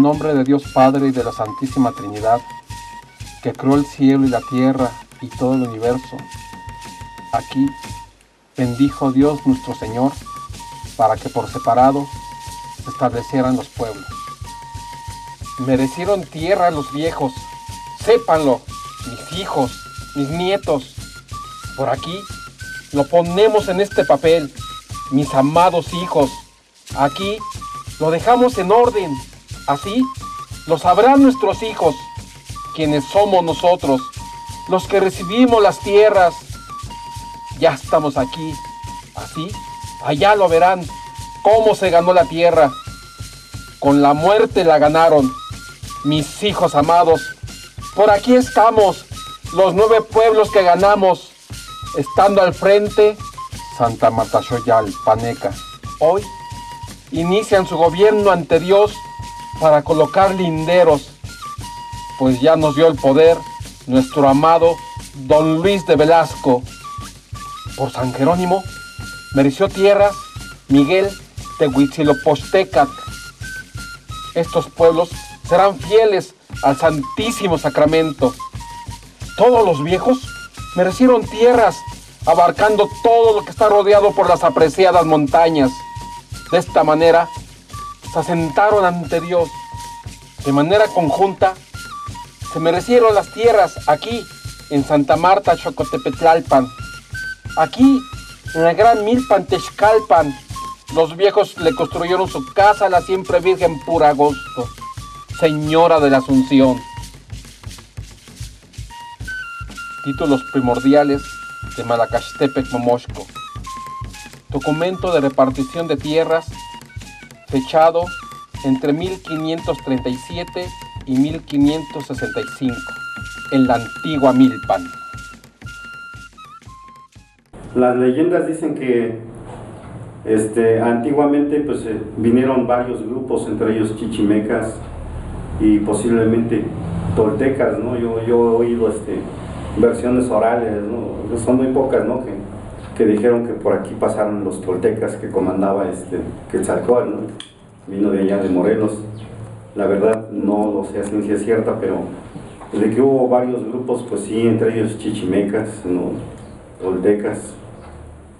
nombre de Dios Padre y de la Santísima Trinidad, que creó el cielo y la tierra y todo el universo. Aquí bendijo Dios nuestro Señor para que por separado se establecieran los pueblos. Merecieron tierra los viejos, sépanlo, mis hijos, mis nietos. Por aquí lo ponemos en este papel, mis amados hijos. Aquí lo dejamos en orden, así lo sabrán nuestros hijos, quienes somos nosotros, los que recibimos las tierras. Ya estamos aquí, así, allá lo verán, cómo se ganó la tierra. Con la muerte la ganaron, mis hijos amados. Por aquí estamos, los 9 pueblos que ganamos, estando al frente, Santa Marta Xoyal, Paneca. Hoy inician su gobierno ante Dios para colocar linderos, pues ya nos dio el poder nuestro amado Don Luis de Velasco. Por San Jerónimo mereció tierras Miguel de Huitzilopochtecatl. Estos pueblos serán fieles al Santísimo Sacramento. Todos los viejos merecieron tierras, abarcando todo lo que está rodeado por las apreciadas montañas. De esta manera, se asentaron ante Dios. De manera conjunta, se merecieron las tierras aquí, en Santa Marta, Xocotepetlalpan. Aquí, en la gran Milpan Texcalpan, los viejos le construyeron su casa a la siempre Virgen Pura Agosto, Señora de la Asunción. Títulos primordiales de Malacaxtepec Momoxco. Documento de repartición de tierras, fechado entre 1537 y 1565, en la antigua Milpan. Las leyendas dicen que antiguamente pues vinieron varios grupos, entre ellos chichimecas y posiblemente toltecas, ¿no? Yo he oído versiones orales, ¿no? Son muy pocas, ¿no? que dijeron que por aquí pasaron los toltecas que comandaba Quetzalcóatl, ¿no? Vino de allá de Morelos. La verdad no lo sé a ciencia cierta, pero de que hubo varios grupos, pues sí, entre ellos chichimecas, ¿no? Toltecas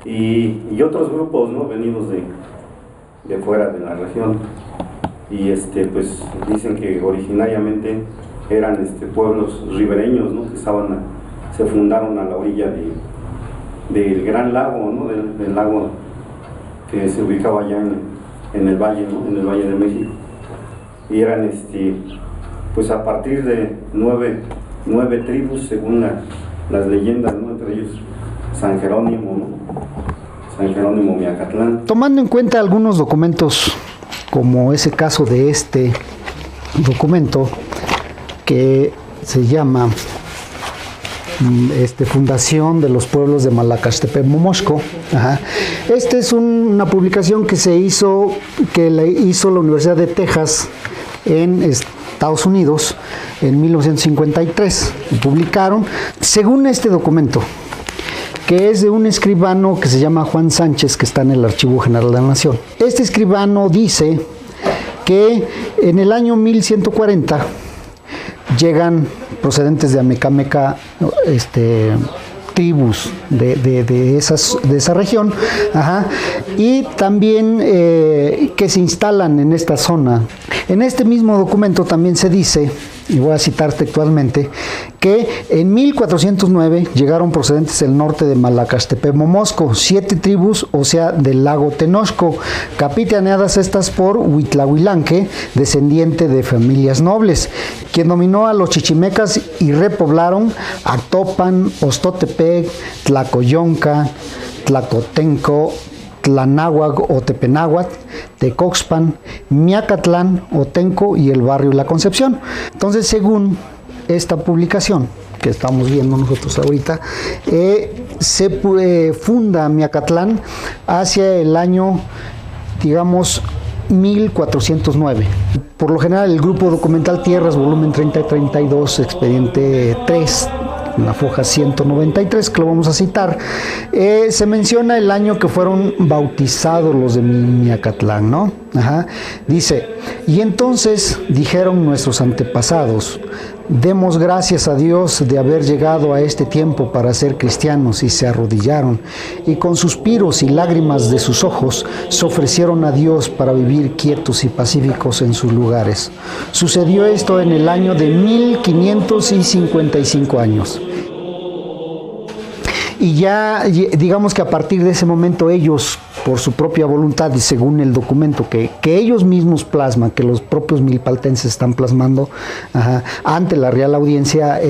y otros grupos, ¿no? Venidos de fuera de la región. Y pues dicen que originariamente eran pueblos ribereños, ¿no? Que se fundaron a la orilla del gran lago, ¿no? Del lago que se ubicaba allá en el valle, ¿no? En el Valle de México. Y eran pues a partir de nueve tribus según las leyendas, ¿no? Entre ellos San Jerónimo, ¿no? San Jerónimo Miacatlán. Tomando en cuenta algunos documentos, como ese caso de este documento que se llama Fundación de los Pueblos de Malacaxtepec Momoxco. Esta es una publicación que la hizo la Universidad de Texas en Estados Unidos en 1953. Publicaron, según este documento, que es de un escribano que se llama Juan Sánchez, que está en el Archivo General de la Nación. Este escribano dice que en el año 1140 llegan procedentes de Amecameca tribus de esa región, y también que se instalan en esta zona. En este mismo documento también se dice, y voy a citar textualmente, que en 1409 llegaron procedentes del norte de Malacaxtepec Momoxco, 7 tribus, o sea, del lago Tenochco, capitaneadas estas por Huitlahuilanque, descendiente de familias nobles, quien dominó a los chichimecas y repoblaron Actopan, Ostotepec, Tlacoyonca, Tlacotenco, Tlanáhuac o Tepenáhuac, Tecoxpan, Miacatlán, Otenco y el barrio La Concepción. Entonces, según esta publicación que estamos viendo nosotros ahorita, se funda Miacatlán hacia el año, digamos, 1409. Por lo general, el grupo documental Tierras, volumen 30 y 32, expediente 3, en la foja 193, que lo vamos a citar, se menciona el año que fueron bautizados los de Miacatlán, ¿no? Ajá. Dice, y entonces dijeron nuestros antepasados, demos gracias a Dios de haber llegado a este tiempo para ser cristianos, y se arrodillaron, y con suspiros y lágrimas de sus ojos se ofrecieron a Dios para vivir quietos y pacíficos en sus lugares. Sucedió esto en el año de 1555 años. Y ya, digamos que a partir de ese momento ellos, por su propia voluntad y según el documento que ellos mismos plasman, que los propios milpaltenses están plasmando, ante la Real Audiencia,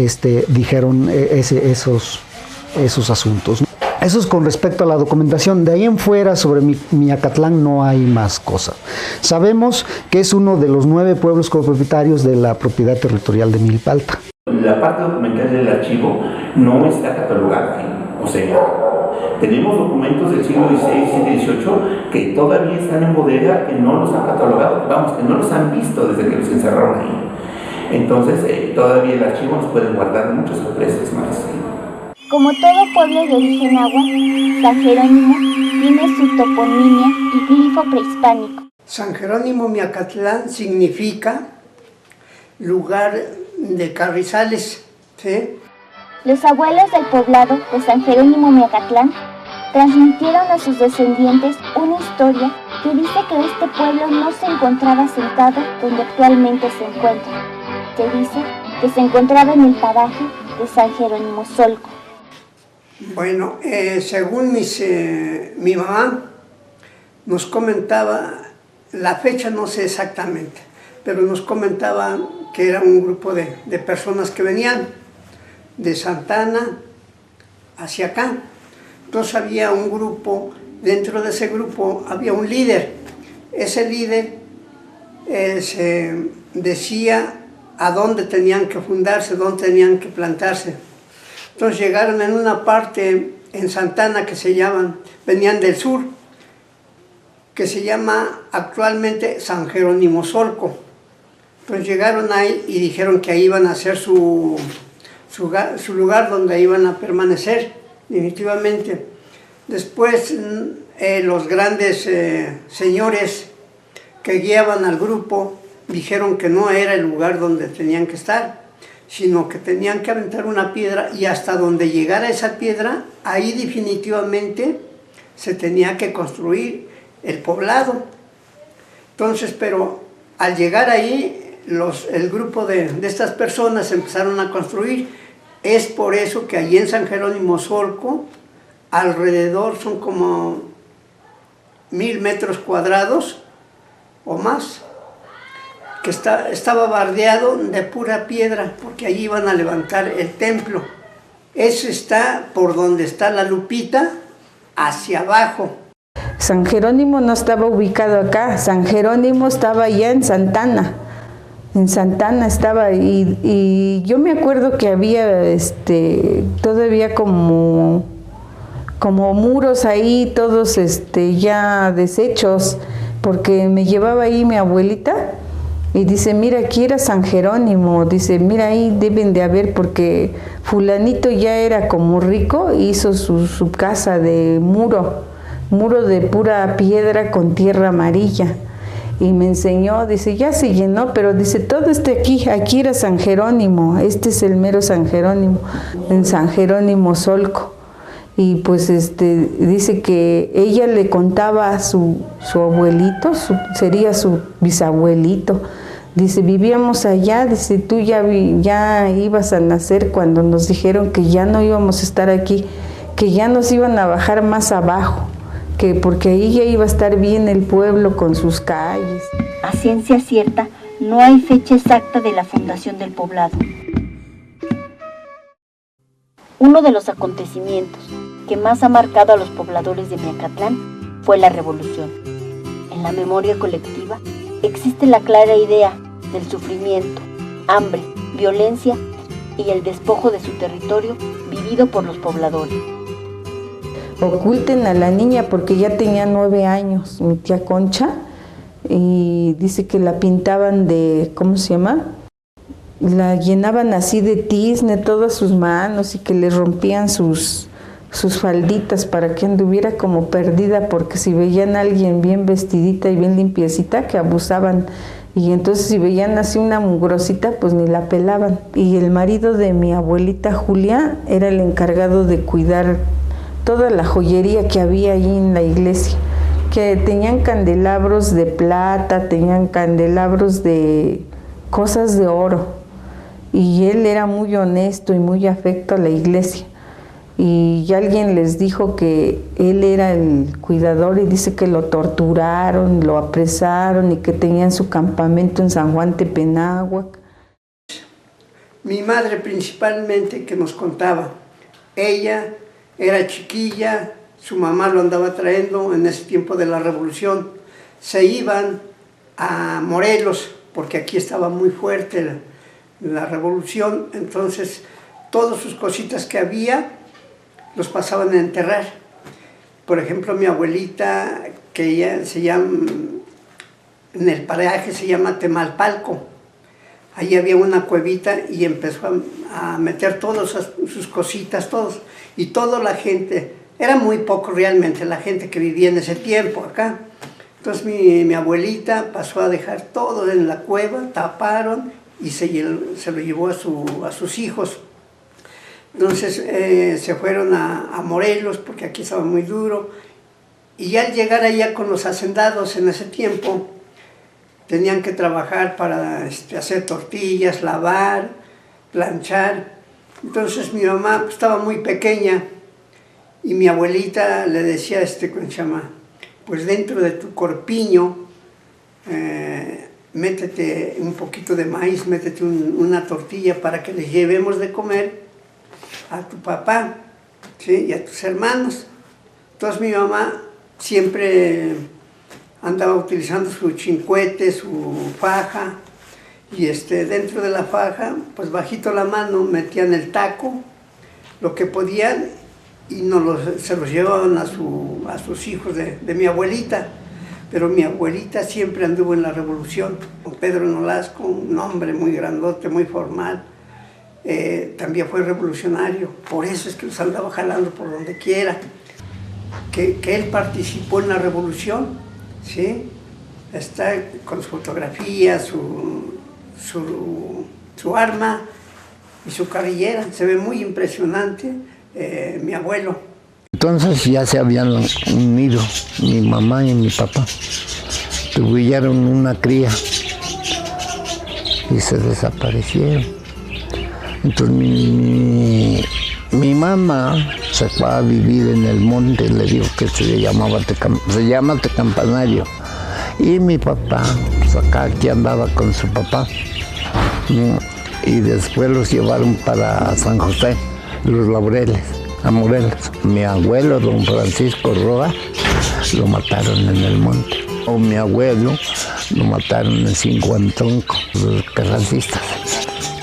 dijeron esos asuntos. Eso es con respecto a la documentación. De ahí en fuera, sobre Miacatlán no hay más cosas. Sabemos que es uno de los 9 pueblos copropietarios de la propiedad territorial de Milpalta. La parte documental del archivo no está catalogada ahí. O sea, tenemos documentos del siglo XVI, siglo XVIII que todavía están en bodega, que no los han catalogado, vamos, que no los han visto desde que los encerraron ahí. Entonces, todavía el archivo nos puede guardar muchas sorpresas más. Como todo pueblo de origen agua, San Jerónimo tiene su toponimia y glifo prehispánico. San Jerónimo Miacatlán significa lugar de carrizales, ¿sí? Los abuelos del poblado de San Jerónimo Miacatlán transmitieron a sus descendientes una historia que dice que este pueblo no se encontraba sentado donde actualmente se encuentra. Se dice que se encontraba en el paraje de San Jerónimo Solco. Bueno, según mi mamá nos comentaba, la fecha no sé exactamente, pero nos comentaba que era un grupo de personas que venían de Santana hacia acá. Entonces había un grupo, dentro de ese grupo había un líder. Ese líder se decía a dónde tenían que fundarse, dónde tenían que plantarse. Entonces llegaron en una parte en Santana que se llaman, venían del sur, que se llama actualmente San Jerónimo Solco. Entonces llegaron ahí y dijeron que ahí iban a hacer su lugar donde iban a permanecer definitivamente. Después los grandes señores que guiaban al grupo dijeron que no era el lugar donde tenían que estar, sino que tenían que aventar una piedra y hasta donde llegara esa piedra, ahí definitivamente se tenía que construir el poblado. Entonces, pero al llegar ahí, el grupo de estas personas empezaron a construir. Es por eso que allí en San Jerónimo Solco, alrededor son como 1000 metros cuadrados o más, que estaba bardeado de pura piedra, porque allí iban a levantar el templo. Eso está por donde está la Lupita, hacia abajo. San Jerónimo no estaba ubicado acá, San Jerónimo estaba allá en Santana. En Santana estaba, y yo me acuerdo que había todavía como muros ahí, todos ya deshechos, porque me llevaba ahí mi abuelita y dice, mira, aquí era San Jerónimo, dice, mira, ahí deben de haber, porque fulanito ya era como rico, hizo su casa de muro de pura piedra con tierra amarilla. Y me enseñó, dice, ya se llenó, pero dice, todo aquí era San Jerónimo, este es el mero San Jerónimo, en San Jerónimo Solco. Y pues dice que ella le contaba a su abuelito, sería su bisabuelito. Dice, vivíamos allá, dice, tú ya ibas a nacer cuando nos dijeron que ya no íbamos a estar aquí, que ya nos iban a bajar más abajo. Porque ahí ya iba a estar bien el pueblo con sus calles. A ciencia cierta, no hay fecha exacta de la fundación del poblado. Uno de los acontecimientos que más ha marcado a los pobladores de Miacatlán fue la revolución. En la memoria colectiva existe la clara idea del sufrimiento, hambre, violencia y el despojo de su territorio vivido por los pobladores. Oculten a la niña porque ya tenía 9 años, mi tía Concha, y dice que la pintaban de, ¿cómo se llama? La llenaban así de tizne todas sus manos y que le rompían sus sus falditas para que anduviera como perdida, porque si veían a alguien bien vestidita y bien limpiecita, que abusaban. Y entonces si veían así una mugrosita, pues ni la pelaban. Y el marido de mi abuelita Julia era el encargado de cuidar toda la joyería que había ahí en la iglesia, que tenían candelabros de plata, tenían candelabros de cosas de oro. Y él era muy honesto y muy afecto a la iglesia. Y alguien les dijo que él era el cuidador y dice que lo torturaron, lo apresaron y que tenían su campamento en San Juan Tepenáhuac. Mi madre principalmente que nos contaba, ella era chiquilla, su mamá lo andaba trayendo en ese tiempo de la revolución, se iban a Morelos porque aquí estaba muy fuerte la revolución, entonces todas sus cositas que había los pasaban a enterrar. Por ejemplo, mi abuelita, que ella se llama, en el paraje se llama Temalpalco, ahí había una cuevita y empezó a meter todas sus cositas, todos, y toda la gente, era muy poco realmente la gente que vivía en ese tiempo acá. Entonces mi abuelita pasó a dejar todo en la cueva, taparon y se lo llevó a sus hijos. Entonces se fueron a Morelos porque aquí estaba muy duro, y al llegar allá con los hacendados en ese tiempo tenían que trabajar para hacer tortillas, lavar, planchar. Entonces mi mamá pues, estaba muy pequeña y mi abuelita le decía ¿cómo se llama? Pues dentro de tu corpiño métete un poquito de maíz, métete una tortilla para que les llevemos de comer a tu papá, ¿sí? Y a tus hermanos. Entonces mi mamá siempre andaba utilizando su chincuete, su faja, y dentro de la faja, pues bajito la mano, metían el taco, lo que podían, y se los llevaban a sus hijos de mi abuelita. Pero mi abuelita siempre anduvo en la revolución. Pedro Nolasco, un hombre muy grandote, muy formal, también fue revolucionario, por eso es que los andaba jalando por donde quiera. Que él participó en la revolución, ¿sí? Está con su fotografía, su arma y su carrillera, se ve muy impresionante mi abuelo. Entonces ya se habían unido mi mamá y mi papá, tuvieron una cría y se desaparecieron. Entonces mi mamá se fue a vivir en el monte, le digo que se llama Tecampanario. Y mi papá, pues acá aquí andaba con su papá. Y después los llevaron para San José, Los Laureles, a Morelos. Mi abuelo, don Francisco Roa, lo mataron en el monte. O mi abuelo lo mataron en Cincuantronco, los carrancistas.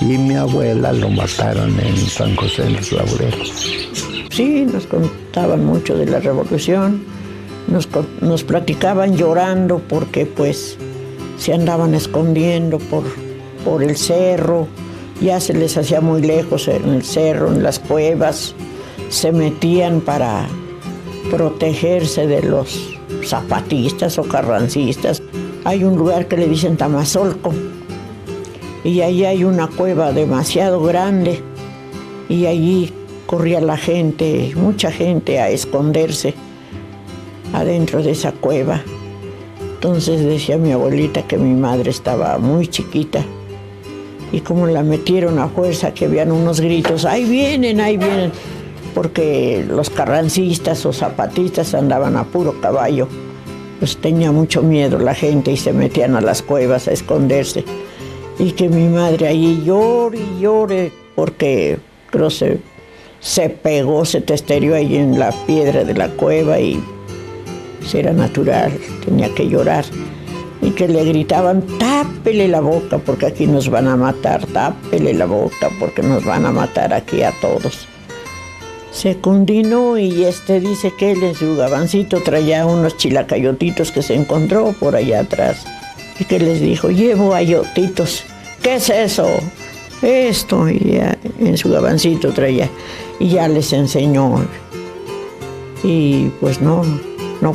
Y mi abuela lo mataron en San José, Los Laureles. Sí, nos contaban mucho de la revolución, nos platicaban llorando porque pues se andaban escondiendo por el cerro, ya se les hacía muy lejos en el cerro, en las cuevas, se metían para protegerse de los zapatistas o carrancistas. Hay un lugar que le dicen Tamazolco, y allí hay una cueva demasiado grande, y allí corría la gente, mucha gente, a esconderse adentro de esa cueva. Entonces decía mi abuelita que mi madre estaba muy chiquita, y como la metieron a fuerza, que habían unos gritos, ahí vienen, porque los carrancistas o zapatistas andaban a puro caballo. Pues tenía mucho miedo la gente y se metían a las cuevas a esconderse. Y que mi madre ahí llore y llore, porque creo se pegó, se testerió ahí en la piedra de la cueva y era natural, tenía que llorar. Y que le gritaban, tápele la boca porque aquí nos van a matar, tápele la boca porque nos van a matar aquí a todos. Se continuó y dice que él en su gabancito traía unos chilacayotitos que se encontró por allá atrás. Y que les dijo, llevo ayotitos. ¿Qué es eso? Esto. Y ya en su gabancito traía. Y ya les enseñó y pues no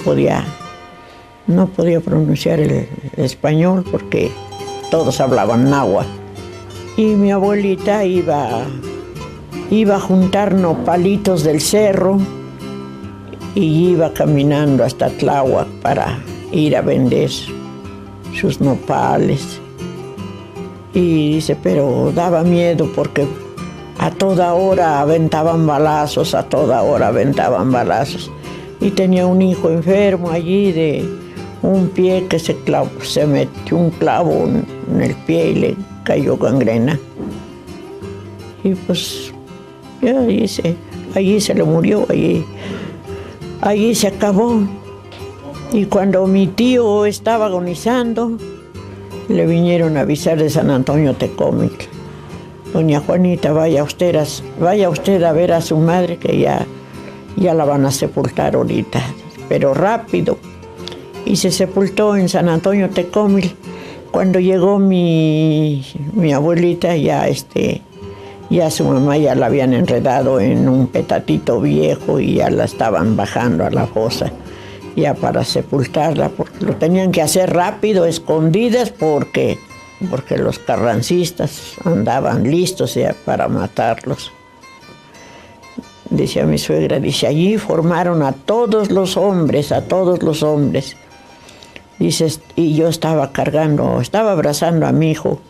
podía pronunciar el español porque todos hablaban náhuatl. Y mi abuelita iba a juntar nopalitos del cerro y iba caminando hasta Tláhuac para ir a vender sus nopales. Y dice, pero daba miedo porque a toda hora aventaban balazos, Y tenía un hijo enfermo allí de un pie que se metió un clavo en el pie y le cayó gangrena. Y pues ya allí se le murió, allí se acabó. Y cuando mi tío estaba agonizando, le vinieron a avisar de San Antonio Tecómitl. Doña Juanita, vaya usted a ver a su madre que ya la van a sepultar ahorita, pero rápido. Y se sepultó en San Antonio Tecómitl. Cuando llegó mi abuelita, ya su mamá ya la habían enredado en un petatito viejo y ya la estaban bajando a la fosa, ya para sepultarla, porque lo tenían que hacer rápido, escondidas, porque los carrancistas andaban listos ya para matarlos. Decía mi suegra, allí formaron a todos los hombres. Dice, y yo estaba abrazando a mi hijo,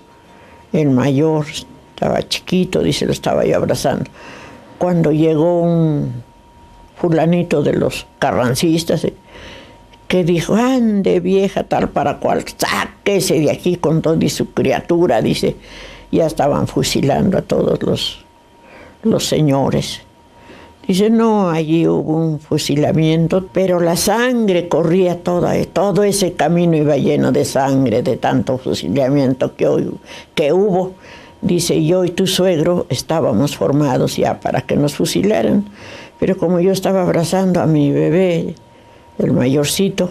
el mayor, estaba chiquito, dice, lo estaba yo abrazando. Cuando llegó un fulanito de los carrancistas, que dijo, ande vieja tal para cual, sáquese de aquí con todo y su criatura, dice, ya estaban fusilando a todos los señores. Dice, no, allí hubo un fusilamiento, pero la sangre corría todo ese camino iba lleno de sangre, de tanto fusilamiento que hubo. Dice, yo y tu suegro estábamos formados ya para que nos fusilaran, pero como yo estaba abrazando a mi bebé, el mayorcito,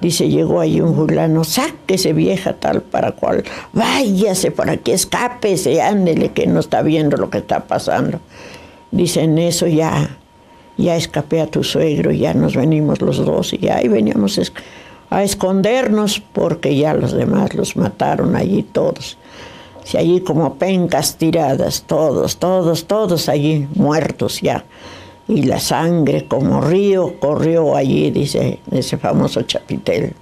dice, llegó allí un fulano, sáquese vieja tal para cual, váyase por aquí, escápese, ándele que no está viendo lo que está pasando. Dice, en eso ya escapé a tu suegro, ya nos venimos los dos y ahí veníamos a escondernos porque ya los demás los mataron allí todos. Y allí como pencas tiradas, todos allí muertos ya. Y la sangre como río corrió allí, dice, ese famoso Chapitel,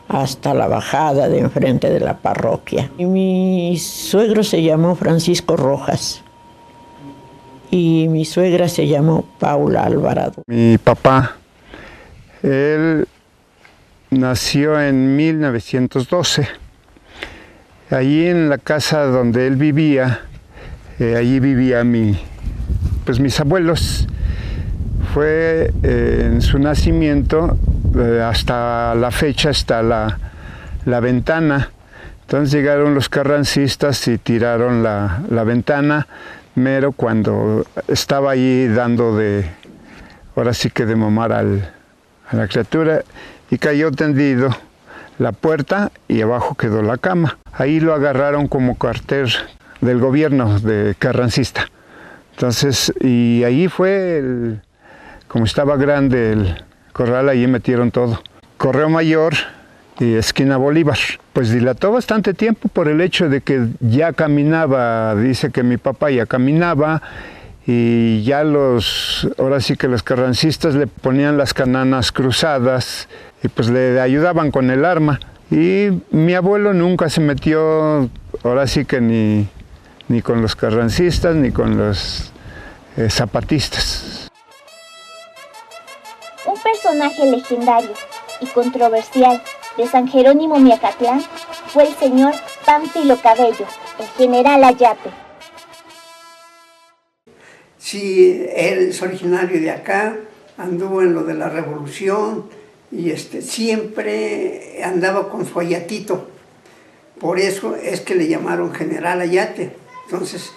hasta la bajada de enfrente de la parroquia. Y mi suegro se llamó Francisco Rojas. Y mi suegra se llamó Paula Alvarado. Mi papá, él nació en 1912. Allí en la casa donde él vivía, allí vivían mis abuelos. Fue en su nacimiento, hasta la fecha está la ventana. Entonces llegaron los carrancistas y tiraron la ventana. Mero cuando estaba allí dando ahora sí que de mamar a la criatura, y cayó tendido la puerta y abajo quedó la cama. Ahí lo agarraron como cuartel del gobierno de carrancista. Entonces, y ahí fue, como estaba grande el corral, ahí metieron todo. Correo Mayor y esquina Bolívar. Pues dilató bastante tiempo por el hecho de que ya caminaba, dice que mi papá ya caminaba, y ya ahora sí que los carrancistas le ponían las cananas cruzadas y pues le ayudaban con el arma. Y mi abuelo nunca se metió, ahora sí que ni con los carrancistas ni con los zapatistas. Un personaje legendario y controversial de San Jerónimo Miacatlán fue el señor Pánfilo Cabello, el general Ayate. Sí, él es originario de acá, anduvo en lo de la revolución y siempre andaba con su ayatito. Por eso es que le llamaron general Ayate. Entonces,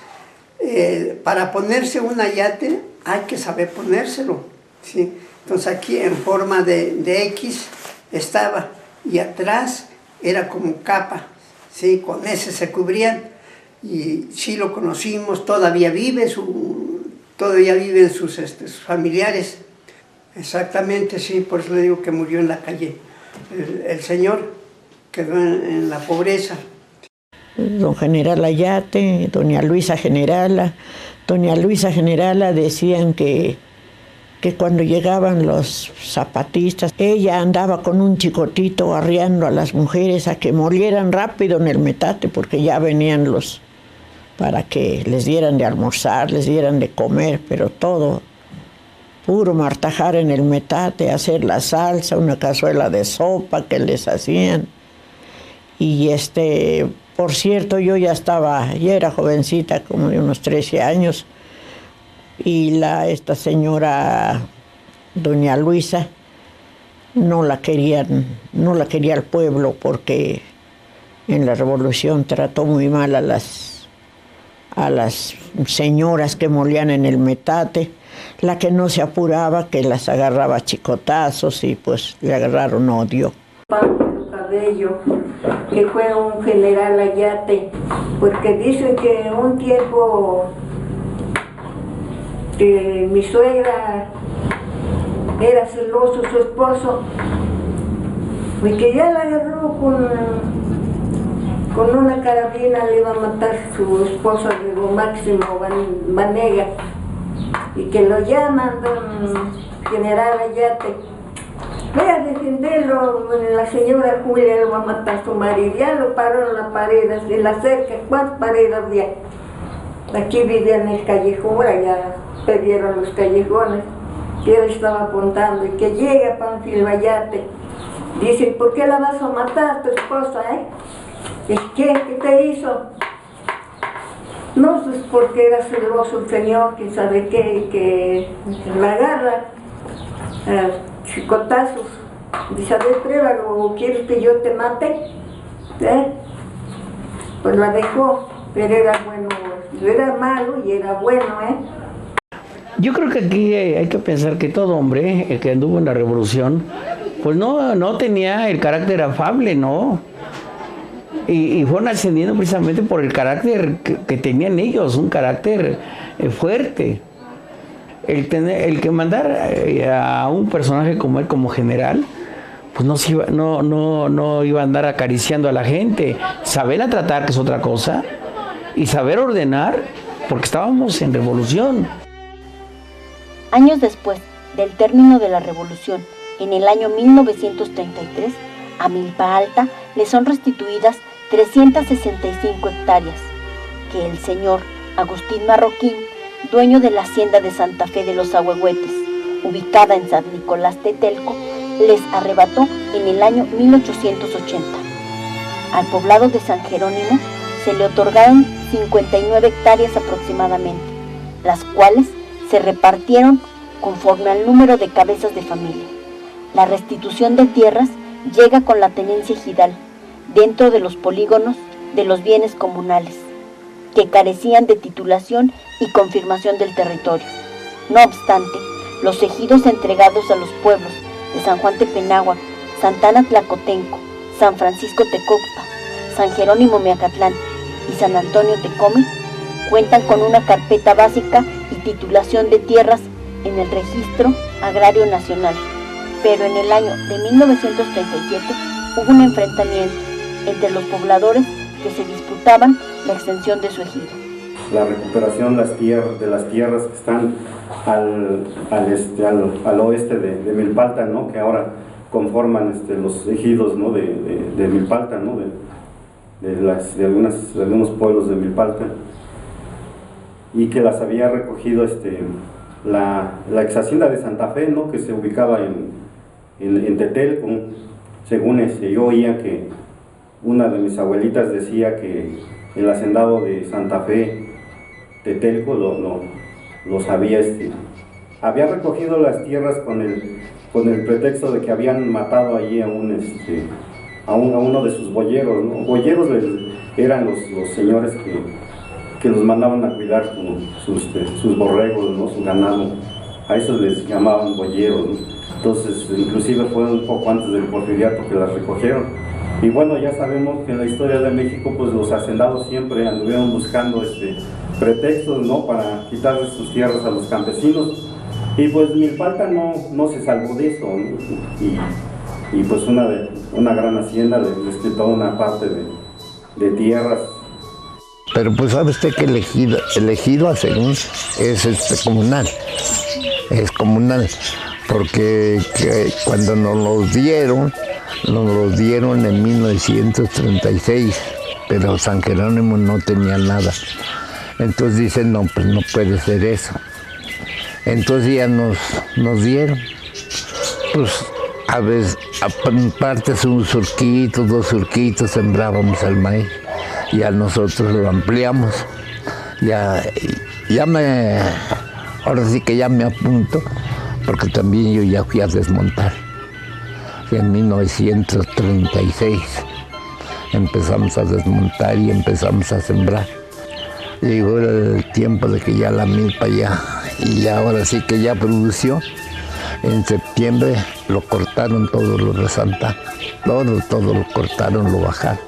para ponerse un ayate hay que saber ponérselo, ¿sí? Entonces aquí en forma de X estaba, y atrás era como capa, ¿sí? Con ese se cubrían, y sí lo conocimos, todavía viven sus familiares, Exactamente, sí, por eso le digo que murió en la calle. El señor quedó en la pobreza. Don General Ayate, doña Luisa Generala. Doña Luisa Generala decían que cuando llegaban los zapatistas, ella andaba con un chicotito arriando a las mujeres a que molieran rápido en el metate, porque ya venían los para que les dieran de almorzar, les dieran de comer, pero todo puro martajar en el metate, hacer la salsa, una cazuela de sopa que les hacían. Y por cierto, yo ya era jovencita, como de unos 13 años, y esta señora, doña Luisa, no la quería el pueblo, porque en la revolución trató muy mal a las señoras que molían en el metate. La que no se apuraba, que las agarraba a chicotazos, y pues le agarraron odio. Pánfilo Cabello, que fue un general Ayate, porque dicen que un tiempo mi suegra era celoso su esposo, y que ya la agarró con una carabina, le iba a matar su esposo, Diego Máximo Vanega, y que lo llaman don general Ayate. Voy a defenderlo, la señora Julia lo va a matar su marido. Ya lo paró en la pared, en la cerca. ¿Cuántas paredes había? Aquí vivían en el callejón, ya perdieron los callejones. Y él estaba apuntando, y que llega Pánfilo Ayate. Dice, ¿por qué la vas a matar a tu esposa, ¿Qué te hizo? No, pues porque era celoso el señor, que sabe qué, que la agarra chicotazos. Dice, a ver, pruébalo, ¿quieres que yo te mate? Pues la dejó, pero era bueno, era malo y era bueno, Yo creo que aquí hay que pensar que todo hombre que anduvo en la revolución, pues no tenía el carácter afable, ¿no? Y fueron ascendiendo precisamente por el carácter que tenían ellos, un carácter fuerte. El que mandar a un personaje como él como general, pues no iba a andar acariciando a la gente. Saberla tratar, que es otra cosa, y saber ordenar, porque estábamos en revolución. Años después del término de la revolución, en el año 1933, a Milpa Alta le son restituidas 365 hectáreas, que el señor Agustín Marroquín, dueño de la hacienda de Santa Fe de los Ahuehuetes, ubicada en San Nicolás Tetelco, les arrebató en el año 1880. Al poblado de San Jerónimo se le otorgaron 59 hectáreas aproximadamente, las cuales se repartieron conforme al número de cabezas de familia. La restitución de tierras llega con la tenencia ejidal, dentro de los polígonos de los bienes comunales, que carecían de titulación y confirmación del territorio. No obstante, los ejidos entregados a los pueblos de San Juan Tepenáhuac, Santana Tlacotenco, San Francisco Tecocta, San Jerónimo Miacatlán y San Antonio Tecome cuentan con una carpeta básica y titulación de tierras en el Registro Agrario Nacional, pero en el año de 1937 hubo un enfrentamiento entre los pobladores que se disputaban la extensión de su ejido. La recuperación de las tierras que están al oeste de Milpalta, ¿no? Que ahora conforman los ejidos, ¿no? de Milpalta, ¿no? de algunos pueblos de Milpalta, y que las había recogido la ex hacienda de Santa Fe, ¿no? Que se ubicaba en Tetelco. Según yo oía que una de mis abuelitas decía que el hacendado de Santa Fe, Tetelco, los había recogido las tierras con el pretexto de que habían matado allí a uno de sus boyeros, ¿no? Boyeros eran los señores que los mandaban a cuidar sus borregos, ¿no? Su ganado. A esos les llamaban boyeros, ¿no? Entonces, inclusive fue un poco antes del porfiriato que las recogieron. Y bueno, ya sabemos que en la historia de México, pues los hacendados siempre anduvieron buscando pretextos, ¿no? Para quitarles sus tierras a los campesinos. Y pues Milpalta no se salvó de eso, ¿no? Y pues una gran hacienda les quitó una parte de tierras. Pero pues sabe usted que elegido según es comunal, es comunal, porque cuando nos los dieron en 1936, pero San Jerónimo no tenía nada. Entonces dicen, no, pues no puede ser eso. Entonces ya nos dieron, pues a veces, partes un surquito, 2 surquitos, sembrábamos el maíz, ya nosotros lo ampliamos. Ahora sí que ya me apunto, porque también yo ya fui a desmontar. En 1936 empezamos a desmontar y empezamos a sembrar. Llegó el tiempo de que ya la milpa y ahora sí que ya produció. En septiembre lo cortaron todo lo de Santana, todo lo cortaron, lo bajaron.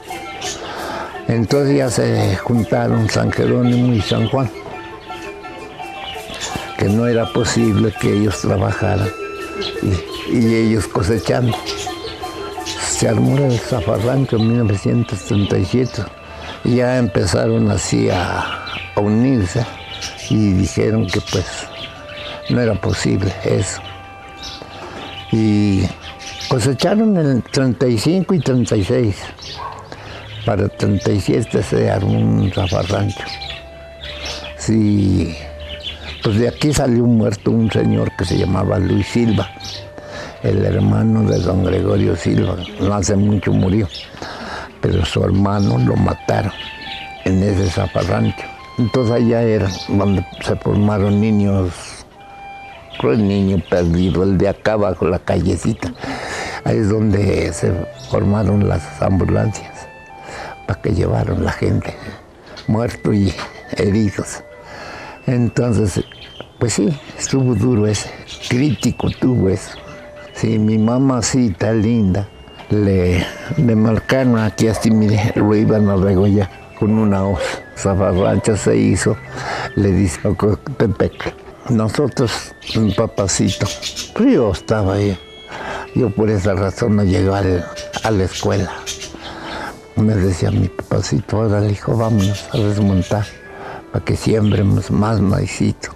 Entonces ya se juntaron San Jerónimo y San Juan, que no era posible que ellos trabajaran y ellos cosechando. Se armó el zafarrancho en 1937 y ya empezaron así a unirse y dijeron que pues no era posible eso. Y cosecharon en el 35 y 36. Para el 37 se armó un zafarrancho. Sí, pues de aquí salió muerto un señor que se llamaba Luis Silva, el hermano de don Gregorio Silva. No hace mucho murió, pero su hermano lo mataron en ese zafarrancho. Entonces allá era donde se formaron niños, el niño perdido, el de acá bajo la callecita. Ahí es donde se formaron las ambulancias, para que llevaron la gente, muertos y heridos. Entonces, pues sí, estuvo duro ese, crítico tuvo eso. Sí, mi mamacita linda, le marcaron aquí así, mire, lo iban a regollar con una hoz. Zafarrancho se hizo, le dice a Coctepec. Nosotros, un papacito, pues yo estaba ahí. Yo por esa razón no llegué a la escuela. Me decía mi papacito, ahora hijo, vámonos a desmontar para que siembremos más maicito.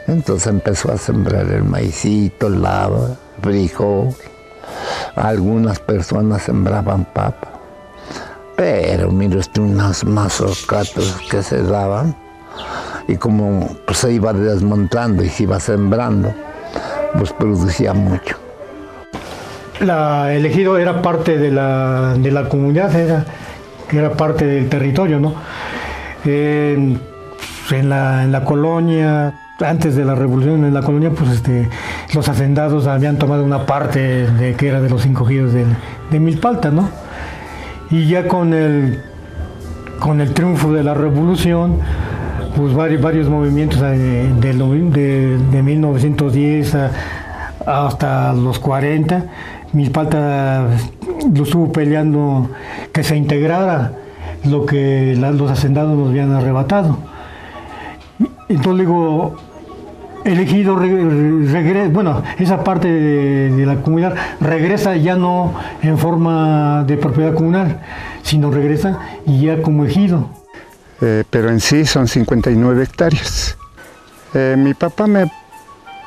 Entonces empezó a sembrar el maicito, lava, frijol. Algunas personas sembraban papa. Pero mire usted, unas mazocatas que se daban. Y como pues, se iba desmontando y se iba sembrando, pues producía mucho. El ejido era parte de la comunidad, era parte del territorio, ¿no? En la colonia, antes de la revolución, en la colonia, pues los hacendados habían tomado una parte que era de los 5 ejidos de Milpalta, ¿no? Y ya con el triunfo de la revolución, pues varios movimientos de 1910 hasta los 40, Milpalta lo estuvo peleando que se integrara lo que los hacendados nos habían arrebatado. Entonces digo, el ejido regresa, bueno, esa parte de la comunidad regresa ya no en forma de propiedad comunal, sino regresa ya como ejido. Pero en sí son 59 hectáreas. Mi papá me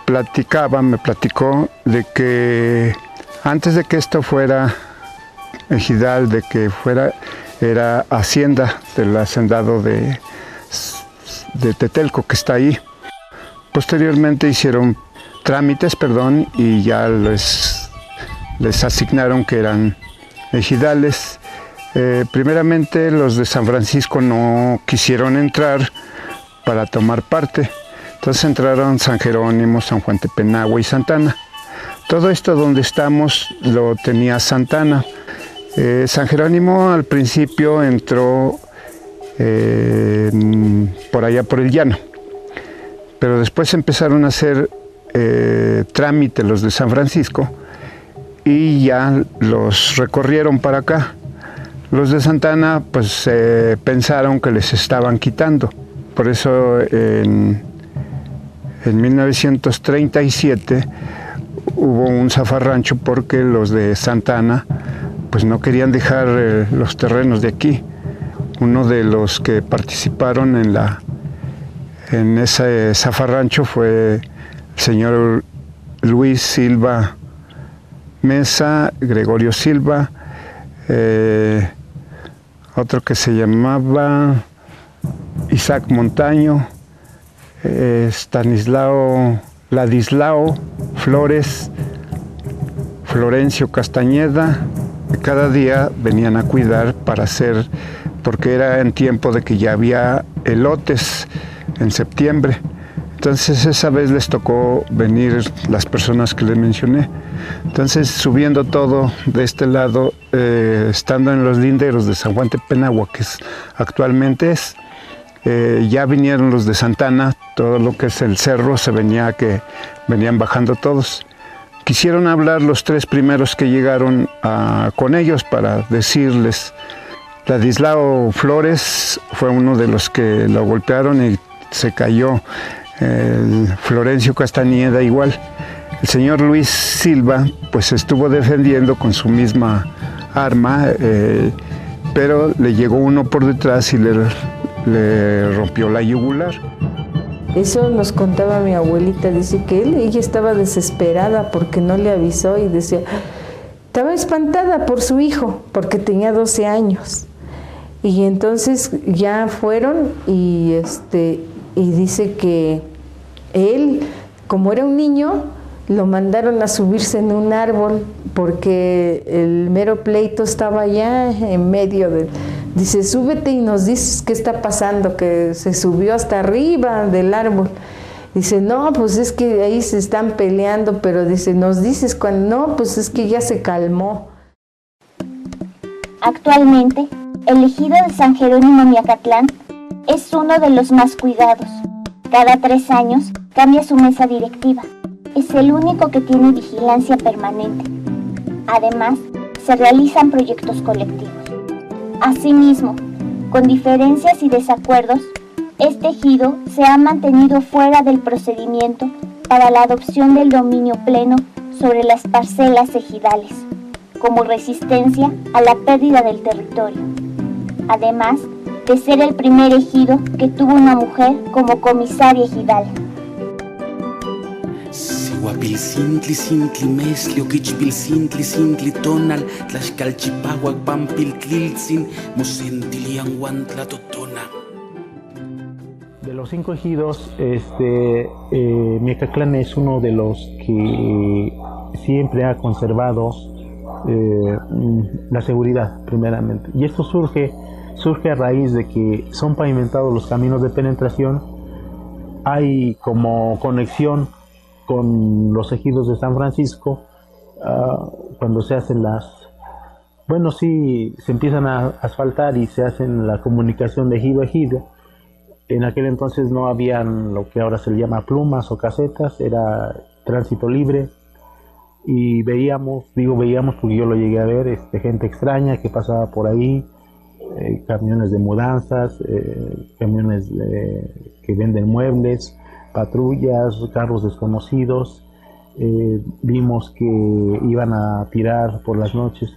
platicó de que antes de que esto fuera ejidal, de que era hacienda del hacendado de Tetelco, que está ahí. Posteriormente hicieron trámites, y ya les asignaron que eran ejidales. Primeramente los de San Francisco no quisieron entrar para tomar parte. Entonces entraron San Jerónimo, San Juan Tepenagua y Santana. Todo esto donde estamos lo tenía Santana. San Jerónimo al principio entró por allá por el llano, pero después empezaron a hacer trámite los de San Francisco y ya los recorrieron para acá. Los de Santana pues pensaron que les estaban quitando, por eso En 1937 hubo un zafarrancho porque los de Santa Ana pues no querían dejar los terrenos de aquí. Uno de los que participaron en ese zafarrancho fue el señor Luis Silva Mesa, Gregorio Silva, otro que se llamaba Isaac Montaño, Ladislao Flores, Florencio Castañeda. Cada día venían a cuidar para hacer, porque era en tiempo de que ya había elotes en septiembre. Entonces esa vez les tocó venir las personas que les mencioné. Entonces subiendo todo de este lado, estando en los linderos de San Juan Tepenagua, que actualmente es, ya vinieron los de Santa Ana, todo lo que es el cerro se venía que venían bajando todos. Quisieron hablar los 3 primeros que llegaron con ellos para decirles. Ladislao Flores fue uno de los que lo golpearon y se cayó. Florencio Castañeda igual. El señor Luis Silva pues estuvo defendiendo con su misma arma, pero le llegó uno por detrás y le rompió la yugular. Eso nos contaba mi abuelita, dice que ella estaba desesperada porque no le avisó y decía, estaba espantada por su hijo porque tenía 12 años. Y entonces ya fueron y dice que él, como era un niño, lo mandaron a subirse en un árbol porque el mero pleito estaba allá en medio de... Dice, súbete y nos dices qué está pasando, que se subió hasta arriba del árbol. Dice, no, pues es que ahí se están peleando, pero dice, nos dices cuando no, pues es que ya se calmó. Actualmente, el ejido de San Jerónimo Miacatlán es uno de los más cuidados. Cada 3 años cambia su mesa directiva. Es el único que tiene vigilancia permanente. Además, se realizan proyectos colectivos. Asimismo, con diferencias y desacuerdos, este ejido se ha mantenido fuera del procedimiento para la adopción del dominio pleno sobre las parcelas ejidales, como resistencia a la pérdida del territorio. Además de ser el primer ejido que tuvo una mujer como comisaria ejidal. Guapilcintli, cintli, meslio, quichpilcintli, cintli, tonal, tlaxcalchipahuac, pampiltliltzin, mosentilianguantla, totona. De los 5 ejidos, Miacatlán es uno de los que siempre ha conservado la seguridad, primeramente. Y esto surge a raíz de que son pavimentados los caminos de penetración, hay como conexión con los ejidos de San Francisco, cuando se hacen se empiezan a asfaltar y se hacen la comunicación de ejido a ejido. En aquel entonces no habían lo que ahora se le llama plumas o casetas, era tránsito libre, y veíamos porque yo lo llegué a ver, gente extraña que pasaba por ahí, camiones de mudanzas, camiones que venden muebles, patrullas, carros desconocidos. Vimos que iban a tirar por las noches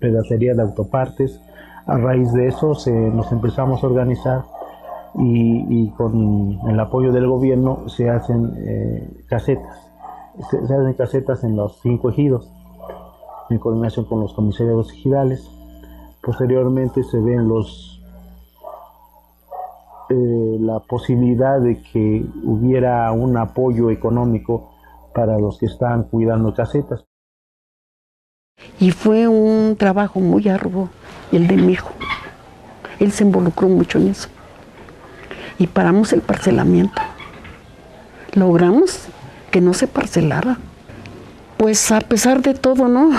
pedacería de autopartes. A raíz de eso nos empezamos a organizar y con el apoyo del gobierno se hacen casetas. Se hacen casetas en los 5 ejidos, en coordinación con los comisarios ejidales. Posteriormente se ven la posibilidad de que hubiera un apoyo económico para los que están cuidando casetas. Y fue un trabajo muy arduo el de mi hijo. Él se involucró mucho en eso. Y paramos el parcelamiento. Logramos que no se parcelara. Pues a pesar de todo, ¿no?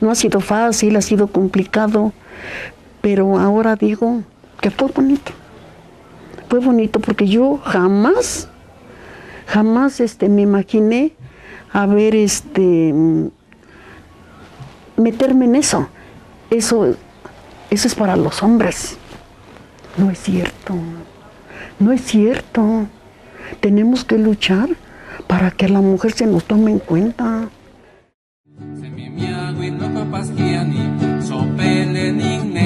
No ha sido fácil, ha sido complicado, pero ahora digo que fue bonito. Fue bonito porque yo jamás me imaginé haber meterme en eso. Eso es para los hombres. No es cierto. No es cierto. Tenemos que luchar para que a la mujer se nos tome en cuenta.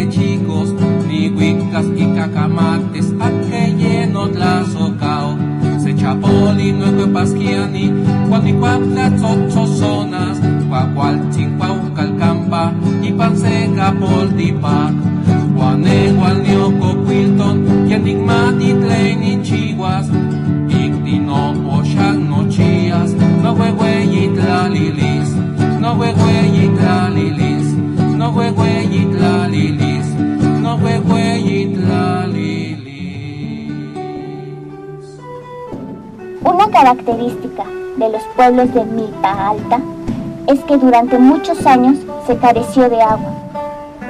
Chicos, ni huicas y cacamates, aquello tlazocao. Se chapoli, no pasquiani, cuanicuapla, zonas, cuacualchin, cuaucalcampa, y panseca poltipac. Guanegual, nioco, quilton, y enigmati, tleini, chihuas, ictino, oshan, no chías, no huehueyitla lilis, no huehueyitla lilis, no huehueyitla lilis, no huehueyitla lilis. Una característica de los pueblos de Milpa Alta es que durante muchos años se careció de agua.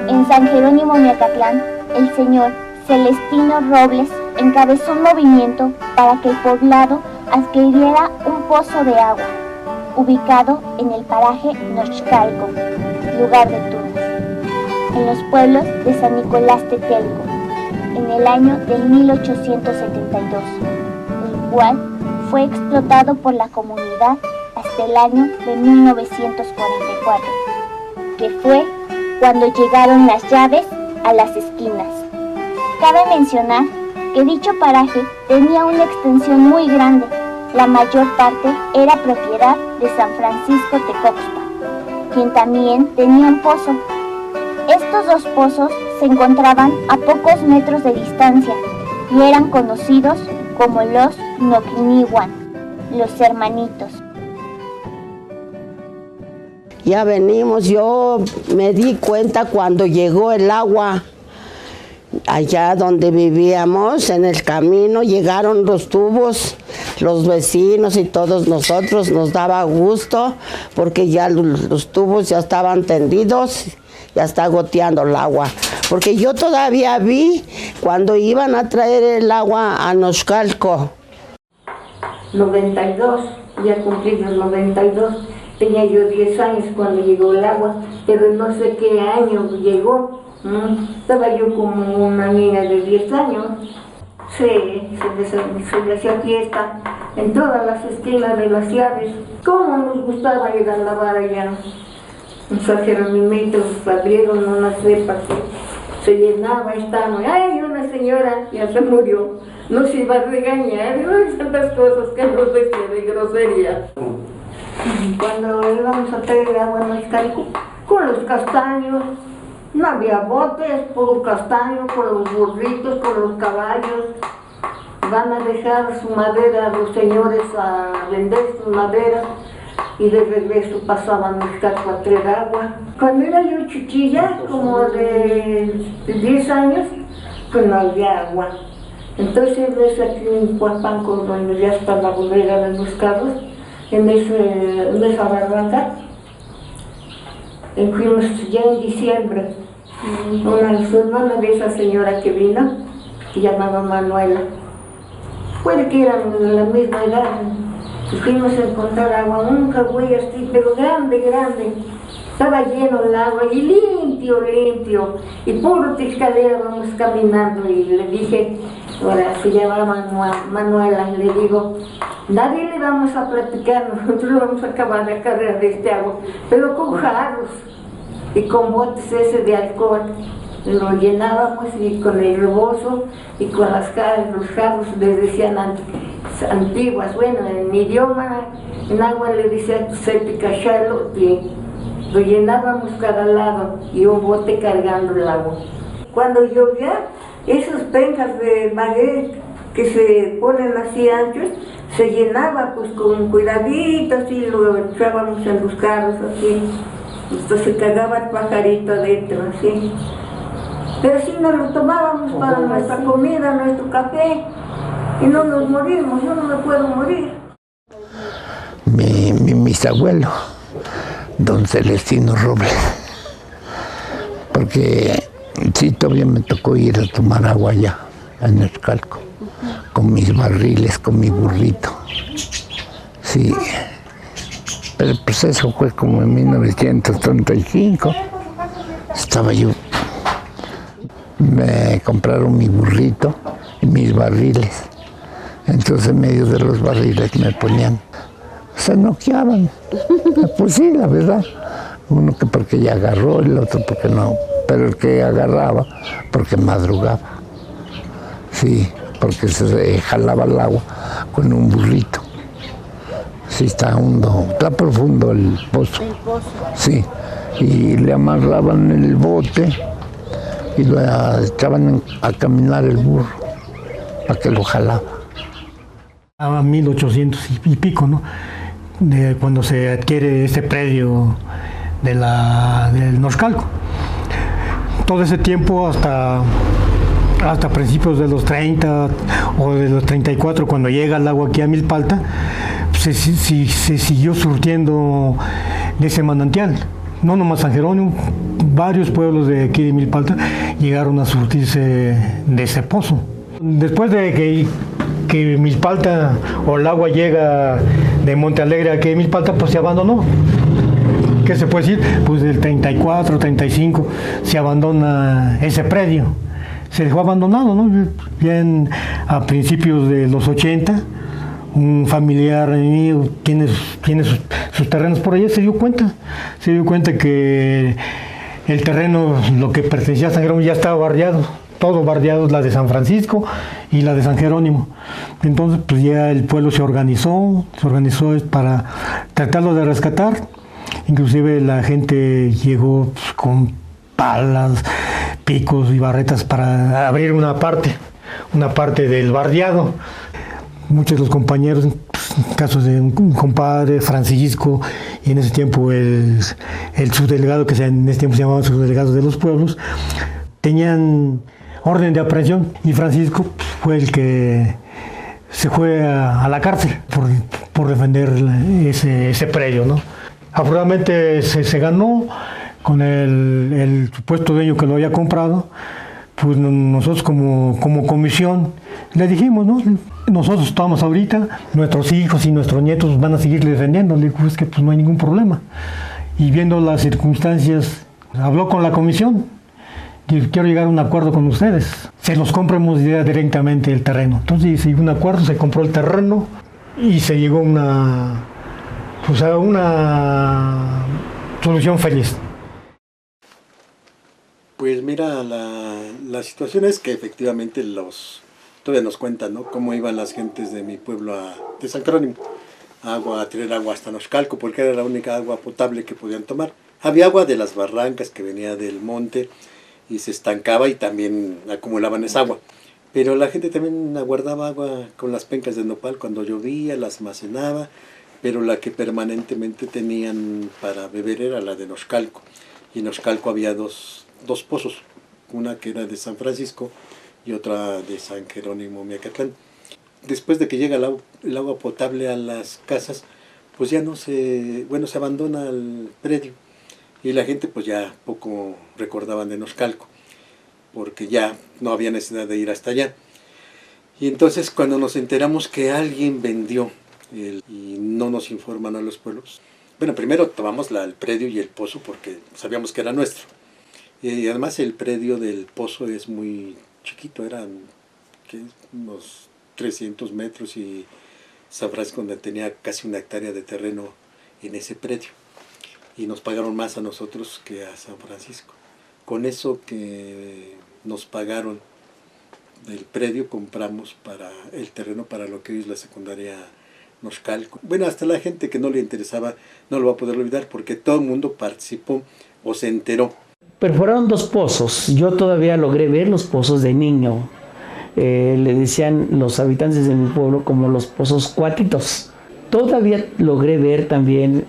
En San Jerónimo Miacatlán, el señor Celestino Robles encabezó un movimiento para que el poblado adquiriera un pozo de agua, ubicado en el paraje Nochcalco, lugar de Tunas, en los pueblos de San Nicolás Tetelco, en el año de 1872, el cual fue explotado por la comunidad hasta el año de 1944, que fue cuando llegaron las llaves a las esquinas. Cabe mencionar que dicho paraje tenía una extensión muy grande. La mayor parte era propiedad de San Francisco Tecoxpa, quien también tenía un pozo. Estos dos pozos se encontraban a pocos metros de distancia y eran conocidos como los Noquinihuan, los hermanitos. Ya venimos, yo me di cuenta cuando llegó el agua. Allá donde vivíamos, en el camino, llegaron los tubos, los vecinos y todos nosotros, nos daba gusto porque ya los tubos ya estaban tendidos, ya está goteando el agua. Porque yo todavía vi cuando iban a traer el agua a Nochcalco. 92, ya cumplí los 92. Tenía yo 10 años cuando llegó el agua, pero no sé qué año llegó. Estaba yo como una niña de 10 años. Sí, se le hacía fiesta en todas las esquinas de las llaves. ¿Cómo nos gustaba ir a lavar allá? Un sajeronimito abrieron una cepa que se llenaba, estábamos. ¡Ay, una señora! Ya se murió. Nos iba a regañar, tantas cosas que nos decía de grosería. Cuando íbamos a traer agua en Nochcalco, con los castaños, no había botes, por castaño, con los burritos, con los caballos. Van a dejar su madera los señores a vender su madera y de regreso pasaban a Nochcalco a traer agua. Cuando era yo chiquilla, como de 10 años, pues no había agua. Entonces ves aquí en Coapanco, donde ya está la bodega de los carros, en esa barranca, fuimos ya en diciembre. Su hermana de esa señora que vino, que llamaba Manuela, puede que eran de la misma edad, fuimos a encontrar agua, un cagüey así, pero grande, grande. Estaba lleno el agua y limpio, limpio, y puro tiscalera vamos caminando y le dije, ahora se llamaba Manuela, le digo, nadie le vamos a platicar, nosotros vamos a acabar de cargar de este agua, pero con jarros y con botes ese de alcohol, lo llenábamos y con el rebozo y con los jarros les decían antiguas, bueno, en mi idioma, en agua le decían sepicachalo, lo llenábamos cada lado y un bote cargando el agua. Cuando llovía, esas pencas de maguey que se ponen así anchos, se llenaba pues con cuidadito, así lo echábamos en los carros así, entonces se cagaba el pajarito adentro así. Pero sí nos lo tomábamos para nuestra comida, nuestro café, y no nos morimos, yo no me puedo morir. Mi bisabuelo, don Celestino Robles, porque sí, todavía me tocó ir a tomar agua allá, en Nochcalco, con mis barriles, con mi burrito. Sí, pero pues eso fue como en 1935. Estaba yo, me compraron mi burrito y mis barriles. Entonces en medio de los barriles me ponían, se noqueaban. Pues sí, la verdad. Uno que porque ya agarró, el otro porque no. Pero el que agarraba, porque madrugaba. Sí, porque se jalaba el agua con un burrito. Sí, está hondo, está profundo el pozo. El pozo. Sí, y le amarraban el bote y lo echaban a caminar el burro, para que lo jalaba. A 1800 y pico, ¿no? Cuando se adquiere este predio del Noxcalco. Todo ese tiempo hasta principios de los 30 o de los 34, cuando llega el agua aquí a Milpalta, se siguió surtiendo de ese manantial. No nomás San Jerónimo, varios pueblos de aquí de Milpalta llegaron a surtirse de ese pozo. Después de que Milpalta o el agua llega de Monte Alegre aquí a Milpalta, pues se abandonó. ¿Qué se puede decir? Pues del 34, 35 se abandona ese predio. Se dejó abandonado, ¿no? Bien a principios de los 80, un familiar mío tiene sus terrenos por allá, se dio cuenta que el terreno, lo que pertenecía a San Jerónimo, ya estaba bardeado, todo bardeado, la de San Francisco y la de San Jerónimo. Entonces pues ya el pueblo se organizó para tratarlo de rescatar. Inclusive la gente llegó pues, con palas, picos y barretas para abrir una parte del bardeado. Muchos de los compañeros, pues, casos de un compadre, Francisco, y en ese tiempo el subdelegado, que en ese tiempo se llamaba subdelegado de los pueblos, tenían orden de aprehensión, y Francisco pues, fue el que se fue a la cárcel por defender ese predio, ¿no? Afortunadamente se ganó con el supuesto dueño que lo había comprado. Pues nosotros como comisión le dijimos, ¿no? Nosotros estamos ahorita, nuestros hijos y nuestros nietos van a seguirle defendiendo. Le digo, es que pues no hay ningún problema. Y viendo las circunstancias, habló con la comisión. Y quiero llegar a un acuerdo con ustedes. Se los compremos ya directamente el terreno. Entonces se llegó a un acuerdo, se compró el terreno y se llegó a una solución feliz. Pues mira, la situación es que efectivamente todavía nos cuentan, ¿no? Cómo iban las gentes de mi pueblo de San Jerónimo a traer agua hasta Noxcalco, porque era la única agua potable que podían tomar. Había agua de las barrancas que venía del monte y se estancaba y también acumulaban esa agua. Pero la gente también aguardaba agua con las pencas de nopal cuando llovía, las almacenaba, pero la que permanentemente tenían para beber era la de Noxcalco. Y en Noxcalco había dos pozos, una que era de San Francisco y otra de San Jerónimo Miacatlán. Después de que llega el agua potable a las casas, pues ya se abandona el predio y la gente pues ya poco recordaban de Noxcalco, porque ya no había necesidad de ir hasta allá. Y entonces cuando nos enteramos que alguien vendió y no nos informan a los pueblos, bueno, primero tomamos el predio y el pozo porque sabíamos que era nuestro. Y además el predio del pozo es muy chiquito, eran unos 300 metros y San Francisco donde tenía casi 1 hectárea de terreno en ese predio. Y nos pagaron más a nosotros que a San Francisco. Con eso que nos pagaron del predio compramos para el terreno para lo que hoy es la secundaria Noxcalco. Bueno, hasta la gente que no le interesaba no lo va a poder olvidar porque todo el mundo participó o se enteró. Perforaron 2 pozos. Yo todavía logré ver los pozos de niño. Le decían los habitantes de mi pueblo como los pozos cuatitos. Todavía logré ver también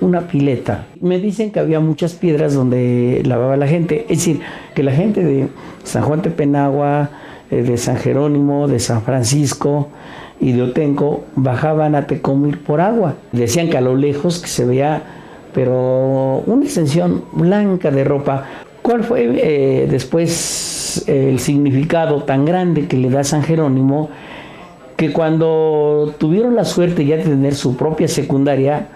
una pileta. Me dicen que había muchas piedras donde lavaba la gente. Es decir, que la gente de San Juan Tepenagua, de San Jerónimo, de San Francisco y de Otenco bajaban a Tecomil por agua. Decían que a lo lejos que se veía, pero una extensión blanca de ropa. ¿Cuál fue después el significado tan grande que le da San Jerónimo? Que cuando tuvieron la suerte ya de tener su propia secundaria,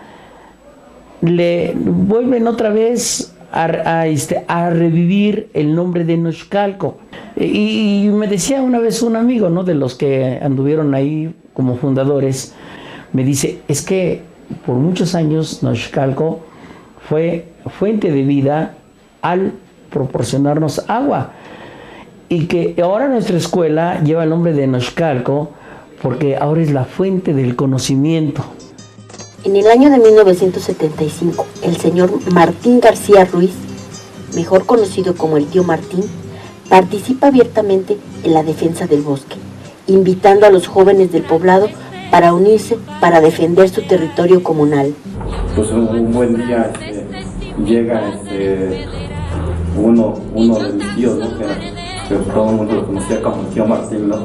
le vuelven otra vez a revivir el nombre de Noxcalco. Y me decía una vez un amigo, ¿no?, de los que anduvieron ahí como fundadores, me dice, es que por muchos años Noxcalco fue fuente de vida al proporcionarnos agua, y que ahora nuestra escuela lleva el nombre de Noxcalco porque ahora es la fuente del conocimiento. En el año de 1975, el señor Martín García Ruiz, mejor conocido como el tío Martín, participa abiertamente en la defensa del bosque, invitando a los jóvenes del poblado para unirse para defender su territorio comunal. Pues un buen día llega uno de mis tíos, ¿no?, que todo el mundo lo conocía como el tío Martín, ¿no?,